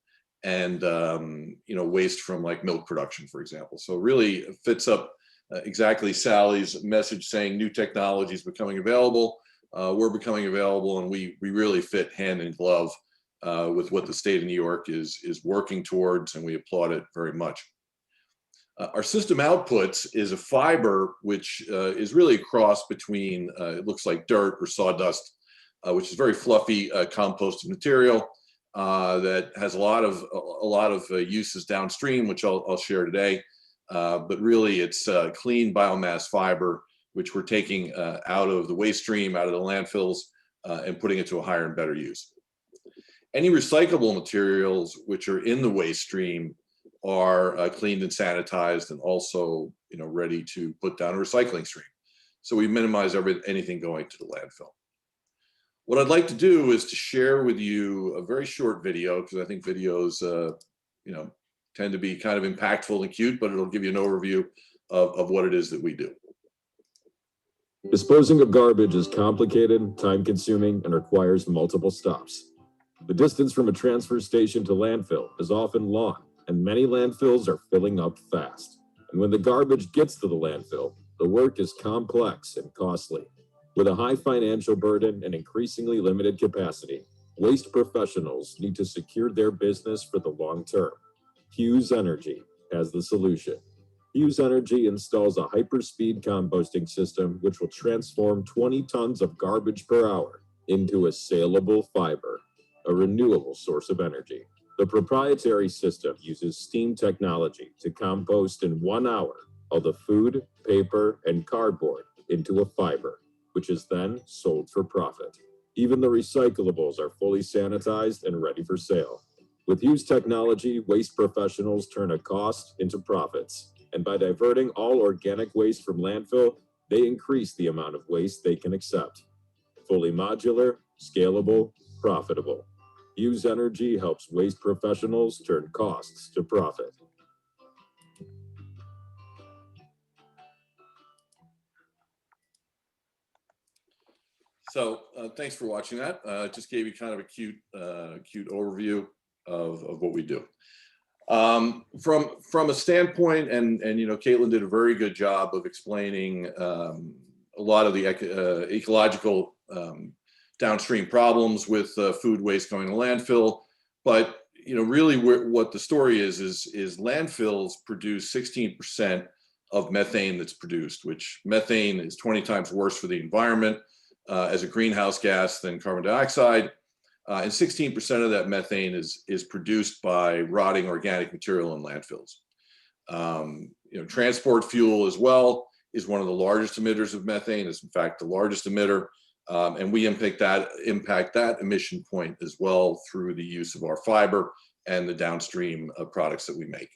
and you know, waste from like milk production, for example. So it really fits up exactly Sally's message saying new technology is becoming available. We're becoming available, and we really fit hand in glove with what the state of New York is working towards, and we applaud it very much. Our system outputs is a fiber which is really a cross between, it looks like dirt or sawdust, which is very fluffy composted material that has a lot of uses downstream, which I'll share today. But really, it's clean biomass fiber, which we're taking out of the waste stream, out of the landfills, and putting it to a higher and better use. Any recyclable materials which are in the waste stream are cleaned and sanitized, and also, ready to put down a recycling stream. So we minimize anything going to the landfill. What I'd like to do is to share with you a very short video, because I think videos, tend to be kind of impactful and cute, but it'll give you an overview of what it is that we do. Disposing of garbage is complicated, time-consuming, and requires multiple stops. The distance from a transfer station to landfill is often long, and many landfills are filling up fast. And when the garbage gets to the landfill, the work is complex and costly. With a high financial burden and increasingly limited capacity, waste professionals need to secure their business for the long term. Hughes Energy has the solution. Hughes Energy installs a hyperspeed composting system which will transform 20 tons of garbage per hour into a saleable fiber, a renewable source of energy. The proprietary system uses steam technology to compost in 1 hour all the food, paper, and cardboard into a fiber, which is then sold for profit. Even the recyclables are fully sanitized and ready for sale. With Hughes technology, waste professionals turn a cost into profits. And by diverting all organic waste from landfill, they increase the amount of waste they can accept. Fully modular, scalable, profitable. Hughes Energy helps waste professionals turn costs to profit. So thanks for watching that. Just gave you kind of a cute overview of what we do. From a standpoint, and Caitlin did a very good job of explaining a lot of the ecological downstream problems with food waste going to landfill. But really, what the story is landfills produce 16% of methane that's produced, which methane is 20 times worse for the environment as a greenhouse gas than carbon dioxide. And 16% of that methane is produced by rotting organic material in landfills. Transport fuel as well is one of the largest emitters of methane. It's in fact the largest emitter, and we impact that emission point as well through the use of our fiber and the downstream products that we make.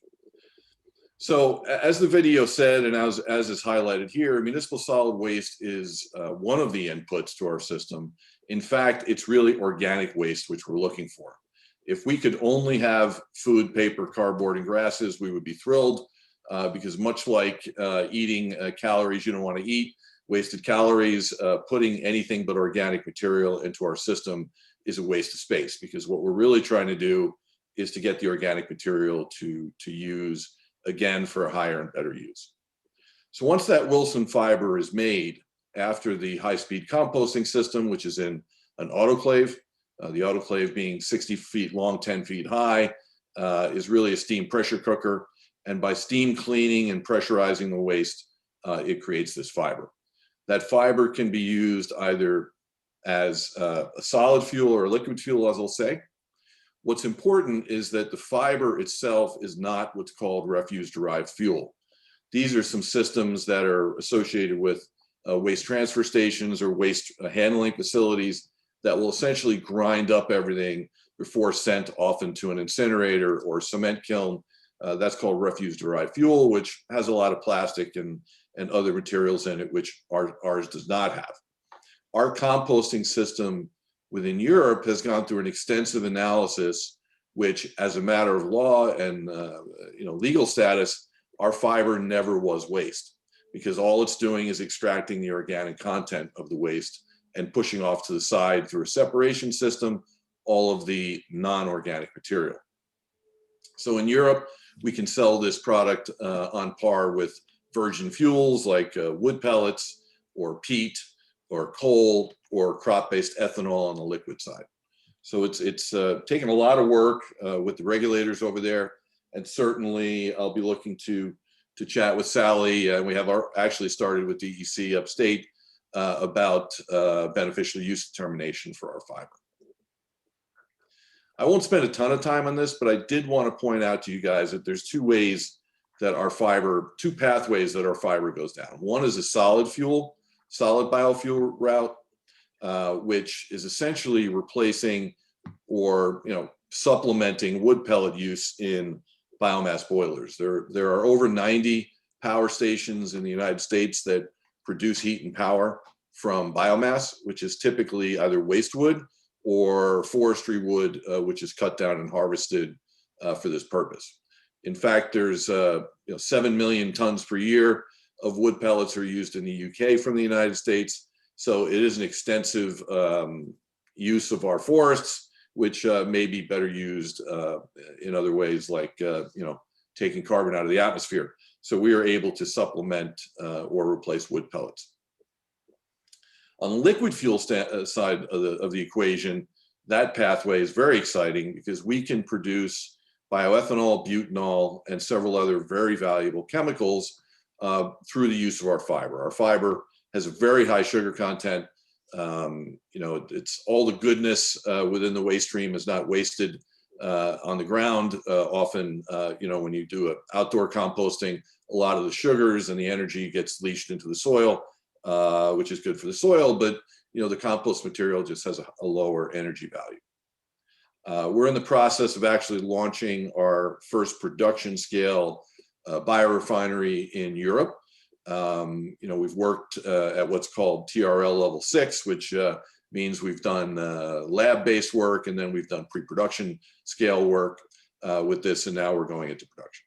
So as the video said, and as is highlighted here, municipal solid waste is one of the inputs to our system. In fact, it's really organic waste which we're looking for. If we could only have food, paper, cardboard, and grasses, we would be thrilled, because much like eating calories you don't want to eat, wasted calories, putting anything but organic material into our system is a waste of space, because what we're really trying to do is to get the organic material to use again for a higher and better use. So once that Wilson fiber is made, after the high-speed composting system, which is in an autoclave, the autoclave being 60 feet long, 10 feet high, is really a steam pressure cooker. And by steam cleaning and pressurizing the waste, it creates this fiber. That fiber can be used either as a solid fuel or a liquid fuel, as I'll say. What's important is that the fiber itself is not what's called refuse-derived fuel. These are some systems that are associated with waste transfer stations or waste handling facilities that will essentially grind up everything before sent often to an incinerator or cement kiln. That's called refuse-derived fuel, which has a lot of plastic and other materials in it, which ours does not have. Our composting system within Europe has gone through an extensive analysis, which, as a matter of law and legal status, our fiber never was waste, because all it's doing is extracting the organic content of the waste and pushing off to the side through a separation system all of the non-organic material. So in Europe, we can sell this product on par with virgin fuels like wood pellets or peat or coal or crop-based ethanol on the liquid side. So it's taken a lot of work with the regulators over there, and certainly I'll be looking to chat with Sally, and we have actually started with DEC upstate about beneficial use determination for our fiber. I won't spend a ton of time on this, but I did want to point out to you guys that there's two pathways that our fiber goes down. One is a solid biofuel route, which is essentially replacing or supplementing wood pellet use in biomass boilers. There are over 90 power stations in the United States that produce heat and power from biomass, which is typically either waste wood or forestry wood, which is cut down and harvested for this purpose. In fact, there's 7 million tons per year of wood pellets are used in the UK from the United States. So it is an extensive use of our forests, which may be better used in other ways, like taking carbon out of the atmosphere. So we are able to supplement or replace wood pellets. On the liquid fuel side of the equation, that pathway is very exciting because we can produce bioethanol, butanol, and several other very valuable chemicals through the use of our fiber. Our fiber has a very high sugar content. It's all the goodness within the waste stream is not wasted on the ground. Often, when you do outdoor composting, a lot of the sugars and the energy gets leached into the soil, which is good for the soil, but the compost material just has a lower energy value. We're in the process of actually launching our first production scale biorefinery in Europe. We've worked at what's called TRL level 6, which means we've done lab-based work, and then we've done pre-production scale work with this, and now we're going into production.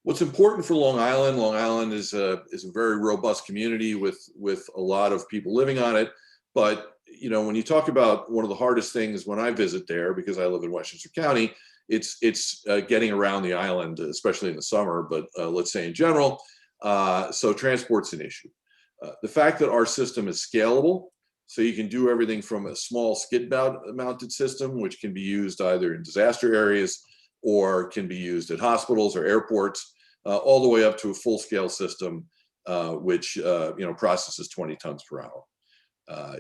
What's important for Long Island is a very robust community with a lot of people living on it. But when you talk about one of the hardest things when I visit there, because I live in Westchester County, it's getting around the island, especially in the summer, but let's say in general. So transport's an issue. The fact that our system is scalable, so you can do everything from a small skid mounted system, which can be used either in disaster areas or can be used at hospitals or airports, all the way up to a full scale system, which processes 20 tons per hour.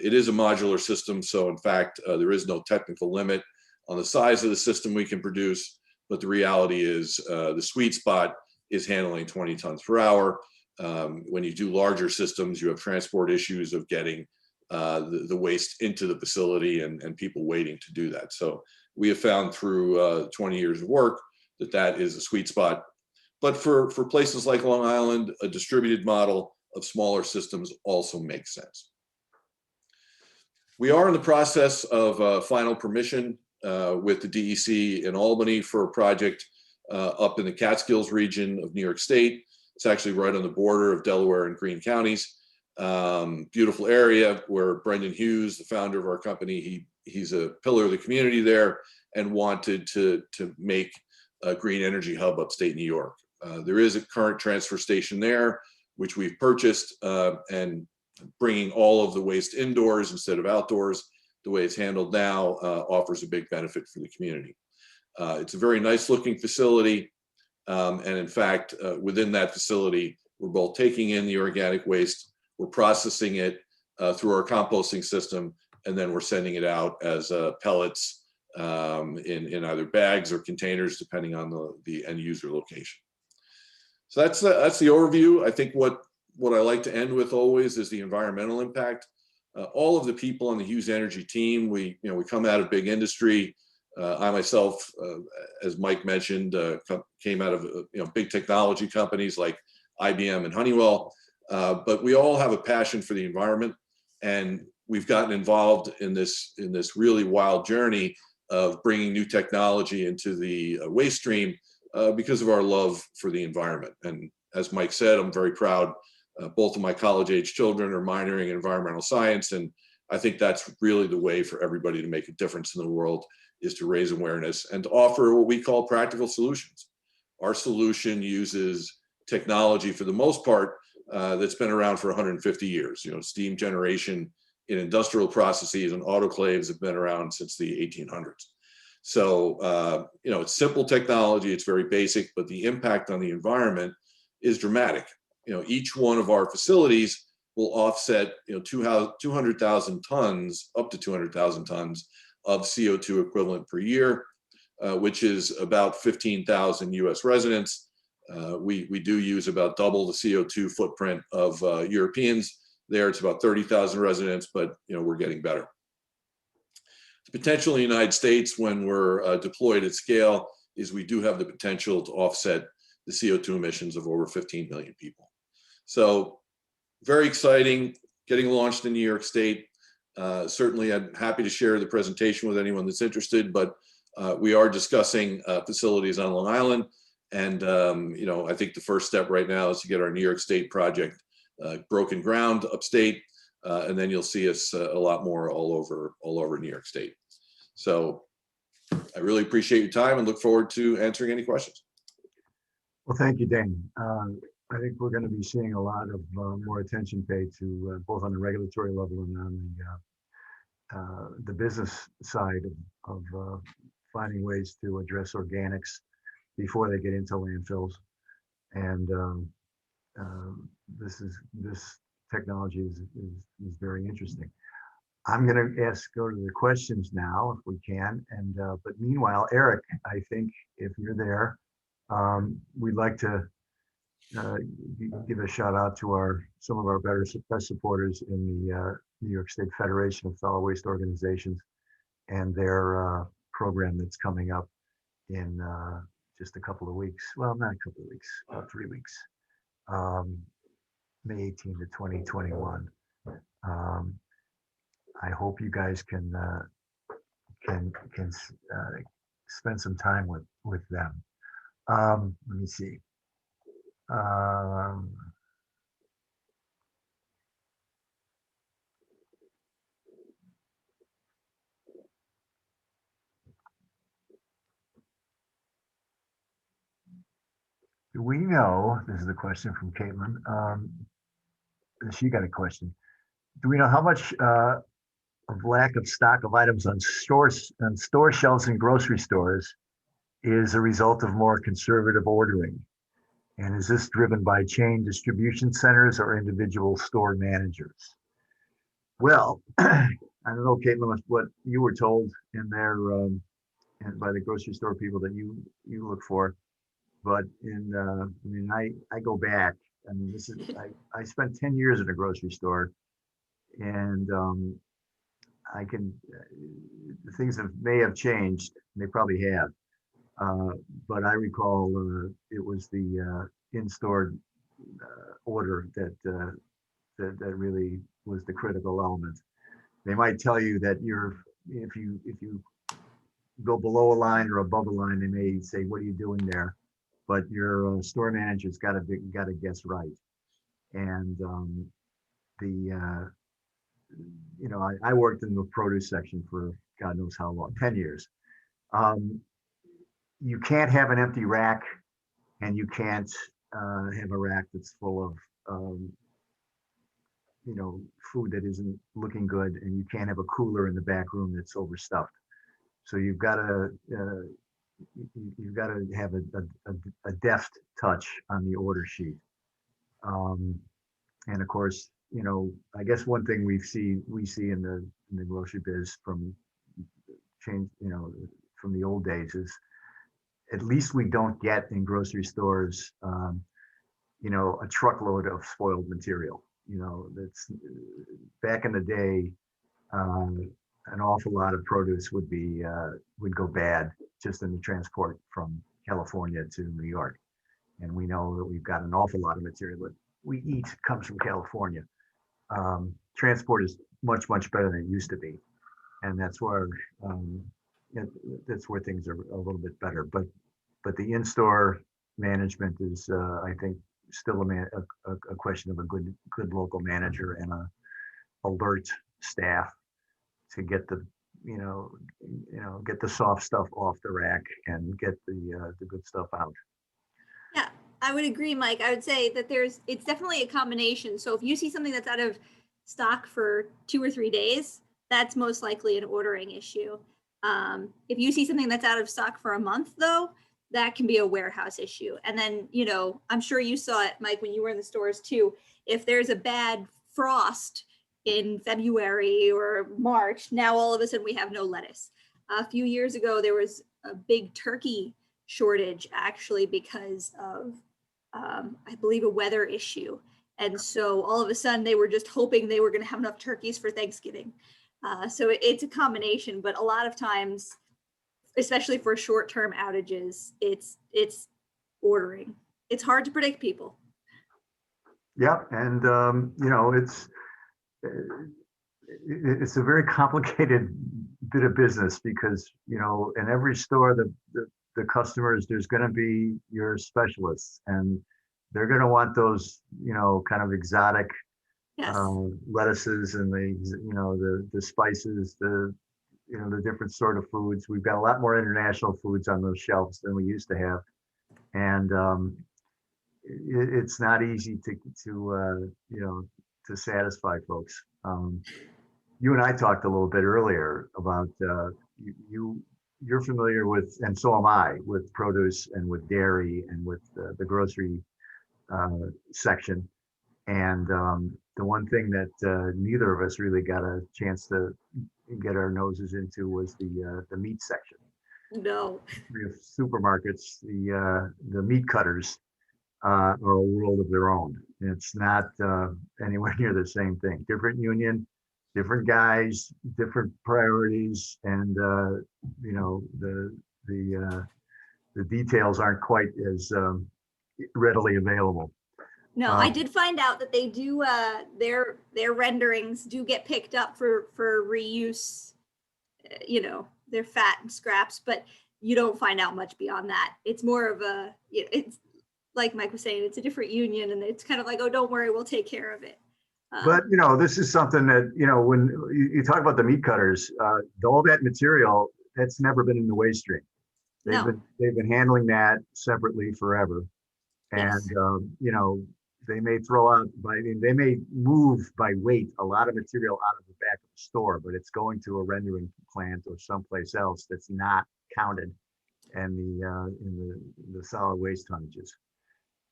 It is a modular system, so in fact, there is no technical limit on the size of the system we can produce, but the reality is the sweet spot is handling 20 tons per hour. When you do larger systems, you have transport issues of getting the waste into the facility and people waiting to do that. So we have found through 20 years of work that is a sweet spot. But for places like Long Island, a distributed model of smaller systems also makes sense. We are in the process of final permission with the DEC in Albany for a project up in the Catskills region of New York State. It's actually right on the border of Delaware and Greene counties. Beautiful area where Brendan Hughes, the founder of our company, he's a pillar of the community there and wanted to make a green energy hub upstate New York. There is a current transfer station there, which we've purchased, and bringing all of the waste indoors instead of outdoors, the way it's handled now, offers a big benefit for the community. It's a very nice looking facility. And in fact, within that facility, we're both taking in the organic waste, we're processing it through our composting system, and then we're sending it out as pellets in either bags or containers, depending on the end user location. So that's the overview. I think what I like to end with always is the environmental impact. All of the people on the Hughes Energy team, we come out of big industry. I myself, as Mike mentioned, came out of big technology companies like IBM and Honeywell. But we all have a passion for the environment, and we've gotten involved in this really wild journey of bringing new technology into the waste stream because of our love for the environment. And as Mike said, I'm very proud. Both of my college-age children are minoring in environmental science, and I think that's really the way for everybody to make a difference in the world, is to raise awareness and to offer what we call practical solutions. Our solution uses technology for the most part that's been around for 150 years. Steam generation in industrial processes, and autoclaves have been around since the 1800s. So, you know, it's simple technology, it's very basic, but the impact on the environment is dramatic. You know, each one of our facilities will offset, you know, 200,000 tons, up to 200,000 tons of CO2 equivalent per year, which is about 15,000 US residents. We do use about double the CO2 footprint of Europeans. There, it's about 30,000 residents, but, you know, we're getting better. The potential in the United States when we're deployed at scale is we do have the potential to offset the CO2 emissions of over 15 million people. So very exciting, getting launched in New York State. Certainly, I'm happy to share the presentation with anyone that's interested, but we are discussing facilities on Long Island. And, you know, I think the first step right now is to get our New York State project broken ground upstate. And then you'll see us a lot more all over New York State. So I really appreciate your time and look forward to answering any questions. Well, thank you, Dane. I think we're going to be seeing a lot of more attention paid to both on the regulatory level and on the business side of finding ways to address organics before they get into landfills. And this technology is very interesting. I'm going to go to the questions now, if we can. And but meanwhile, Eric, I think if you're there, we'd like to give a shout out to some of our best supporters in the New York State Federation of Solid Waste Organizations and their program that's coming up in just a couple of weeks. Well, not a couple of weeks, about 3 weeks. May 18 to 2021. I hope you guys can spend some time with them. Let me see. Do we know, this is the question from Caitlin, she got a question. Do we know how much of lack of stock of items on store shelves in grocery stores is a result of more conservative ordering? And is this driven by chain distribution centers or individual store managers? Well, I don't know, Caitlin, what you were told in there and by the grocery store people that you look for. But I mean, I go back. I mean, I spent 10 years in a grocery store, and things may have changed. They probably have. But I recall it was the in-store order that really was the critical element. They might tell you that if you go below a line or above a line, they may say, "What are you doing there?" But your store manager's got to guess right. And I worked in the produce section for God knows how long, 10 years. You can't have an empty rack, and you can't have a rack that's full of food that isn't looking good, and you can't have a cooler in the back room that's overstuffed. So you've got to have a deft touch on the order sheet. And of course, I guess one thing we see in the grocery biz from the old days is, at least we don't get in grocery stores, a truckload of spoiled material. That's back in the day. An awful lot of produce would go bad just in the transport from California to New York. And we know that we've got an awful lot of material that we eat comes from California. Transport is much, much better than it used to be. And that's where things are a little bit better. But the in-store management is, I think, still a question of a good local manager and a alert staff to get the get the soft stuff off the rack and get the good stuff out. Yeah, I would agree, Mike. I would say that it's definitely a combination. So if you see something that's out of stock for 2 or 3 days, that's most likely an ordering issue. If you see something that's out of stock for a month, though, that can be a warehouse issue. And then, you know, I'm sure you saw it, Mike, when you were in the stores too. If there's a bad frost in February or March, now all of a sudden we have no lettuce. A few years ago, there was a big turkey shortage actually because of, I believe, a weather issue. And so all of a sudden they were just hoping they were going to have enough turkeys for Thanksgiving. So it's a combination, but a lot of times, especially for short-term outages, it's ordering. It's hard to predict, people. Yep, and you know, it's a very complicated bit of business because, you know, in every store, the customers, there's going to be your specialists, and they're going to want those, you know, kind of exotic Yes. lettuces and the spices, the different sort of foods. We've got a lot more international foods on those shelves than we used to have, and it's not easy to satisfy folks. You and I talked a little bit earlier about you're familiar with, and so am I, with produce and with dairy and with the grocery section. And the one thing that neither of us really got a chance to get our noses into was the meat section. No. We have supermarkets, the meat cutters are a world of their own. It's not anywhere near the same thing. Different union, different guys, different priorities, and the details aren't quite as readily available. No, I did find out that they do their renderings do get picked up for reuse. You know, they're fat and scraps, but you don't find out much beyond that. It's more of it's like Mike was saying, it's a different union, and it's kind of like, oh, don't worry, we'll take care of it. But you know, this is something that, you know, when you talk about the meat cutters, all that material, that's never been in the waste stream. They've been handling that separately forever, and Yes. you know, they may they may move by weight a lot of material out of the back of the store, but it's going to a rendering plant or someplace else that's not counted in the solid waste tonnages.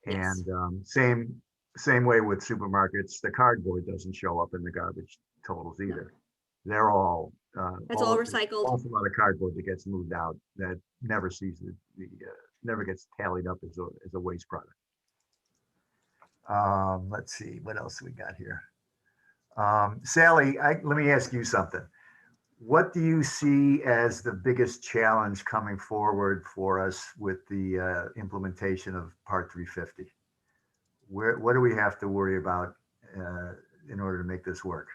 Yes. And same way with supermarkets, the cardboard doesn't show up in the garbage totals either. They're all That's all recycled. Awful lot of cardboard that gets moved out that never sees never gets tallied up as a waste product. Let's see what else we got here. Sally, let me ask you something. What do you see as the biggest challenge coming forward for us with the implementation of Part 350? What do we have to worry about in order to make this work?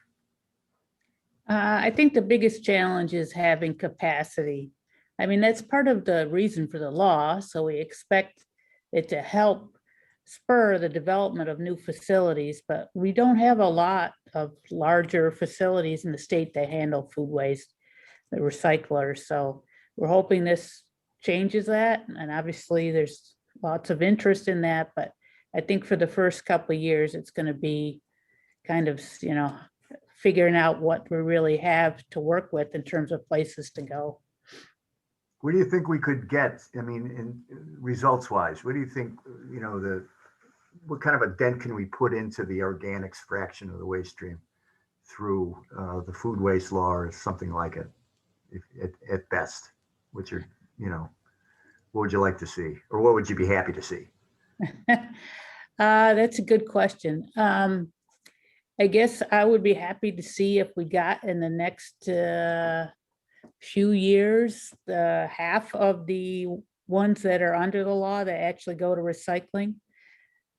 I think the biggest challenge is having capacity. I mean, that's part of the reason for the law. So we expect it to help spur the development of new facilities, but we don't have a lot of larger facilities in the state that handle food waste, the recyclers. So we're hoping this changes that. And obviously there's lots of interest in that, but I think for the first couple of years, it's going to be kind of, you know, figuring out what we really have to work with in terms of places to go. What do you think we could get? I mean, in results wise, what do you think, you know, what kind of a dent can we put into the organics fraction of the waste stream through the food waste law or something like it, at best? What's your, you know, what would you like to see, or what would you be happy to see? That's a good question. I guess I would be happy to see if we got in the next few years, half of the ones that are under the law that actually go to recycling.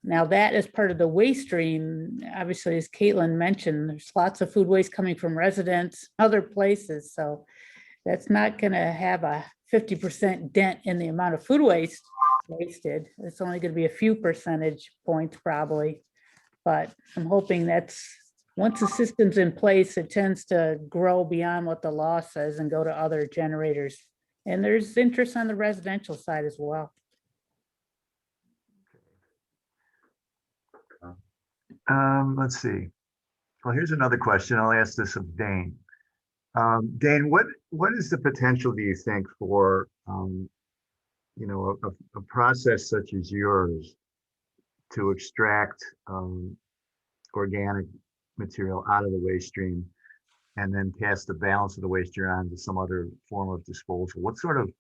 Now that is part of the waste stream. Obviously, as Caitlin mentioned, there's lots of food waste coming from residents, other places. So that's not going to have a 50% dent in the amount of food waste wasted. It's only going to be a few percentage points probably. But I'm hoping that's, once the system's in place, it tends to grow beyond what the law says and go to other generators. And there's interest on the residential side as well. Let's see. Well, here's another question. I'll ask this of Dane. Dane, what is the potential, do you think, for a process such as yours to extract organic material out of the waste stream and then pass the balance of the waste stream on to some other form of disposal? What sort of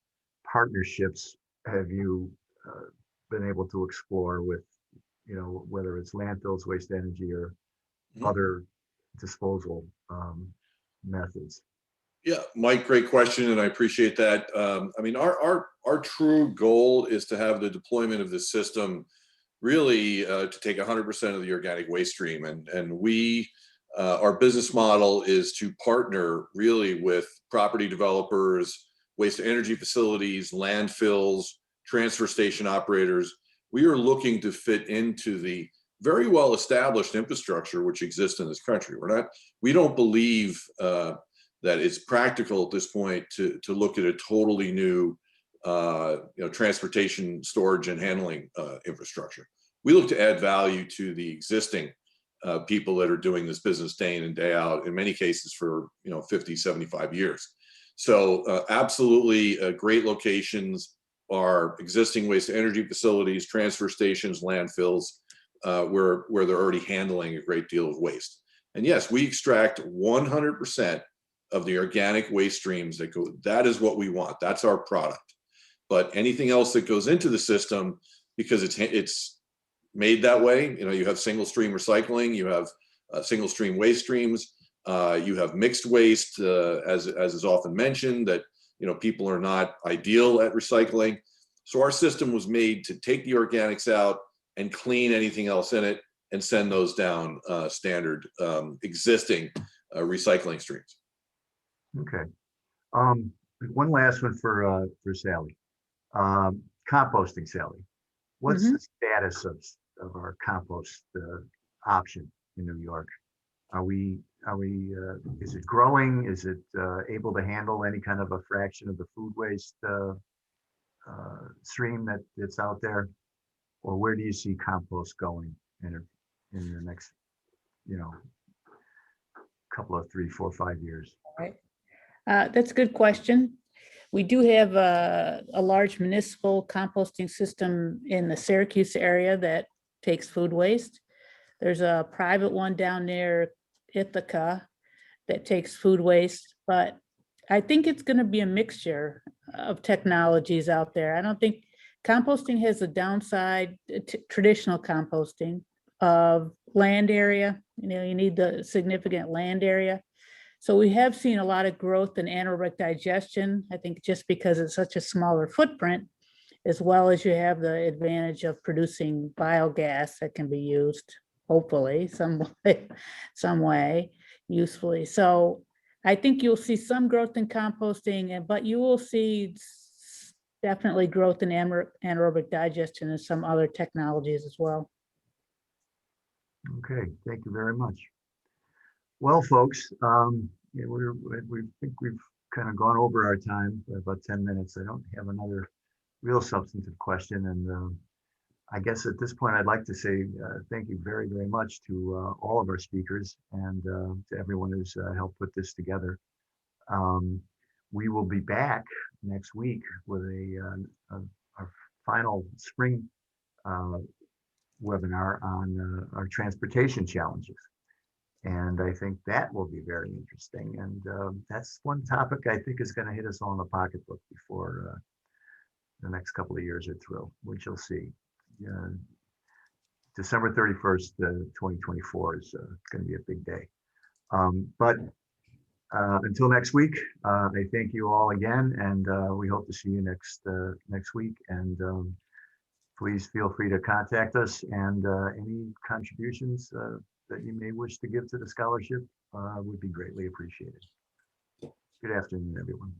partnerships have you been able to explore with, whether it's landfills, waste energy, or other disposal methods? Yeah, Mike, great question, and I appreciate that. I mean, our true goal is to have the deployment of this system really to take 100% of the organic waste stream, and we our business model is to partner really with property developers, waste to energy facilities, landfills, transfer station operators. We are looking to fit into the very well established infrastructure which exists in this country. We don't believe that it's practical at this point to look at a totally new transportation, storage, and handling infrastructure. We look to add value to the existing people that are doing this business day in and day out, in many cases for 50, 75 years. So absolutely great locations are existing waste to energy facilities, transfer stations, landfills, where they're already handling a great deal of waste. And yes, we extract 100% of the organic waste streams that go. That is what we want. That's our product. But anything else that goes into the system, because it's made that way, you have single stream recycling, you have single stream waste streams, you have mixed waste, as is often mentioned, that people are not ideal at recycling. So our system was made to take the organics out and clean anything else in it and send those down standard existing recycling streams. Okay. One last one for Sally. Composting, Sally. What's the status of our compost option in New York? Is it growing? Is it able to handle any kind of a fraction of the food waste stream that's out there? Or where do you see compost going in the next, couple of 3, 4, 5 years? All right. That's a good question. We do have a large municipal composting system in the Syracuse area that takes food waste. There's a private one down near Ithaca that takes food waste, but I think it's going to be a mixture of technologies out there. I don't think composting has a downside, traditional composting of land area. You need the significant land area. So we have seen a lot of growth in anaerobic digestion, I think just because it's such a smaller footprint, as well as you have the advantage of producing biogas that can be used, hopefully, some way usefully. So I think you'll see some growth in composting, but you will see definitely growth in anaerobic digestion and some other technologies as well. Okay, thank you very much. Well, folks, we think we've kind of gone over our time by about 10 minutes. I don't have another real substantive question. And I guess at this point, I'd like to say thank you very, very much to all of our speakers and to everyone who's helped put this together. We will be back next week with our final spring webinar on our transportation challenges. And I think that will be very interesting. And that's one topic I think is going to hit us all in the pocketbook before the next couple of years are through, which you'll see. December 31st, 2024 is going to be a big day. But until next week, I thank you all again, and we hope to see you next week. And please feel free to contact us, and any contributions that you may wish to give to the scholarship would be greatly appreciated. Good afternoon, everyone.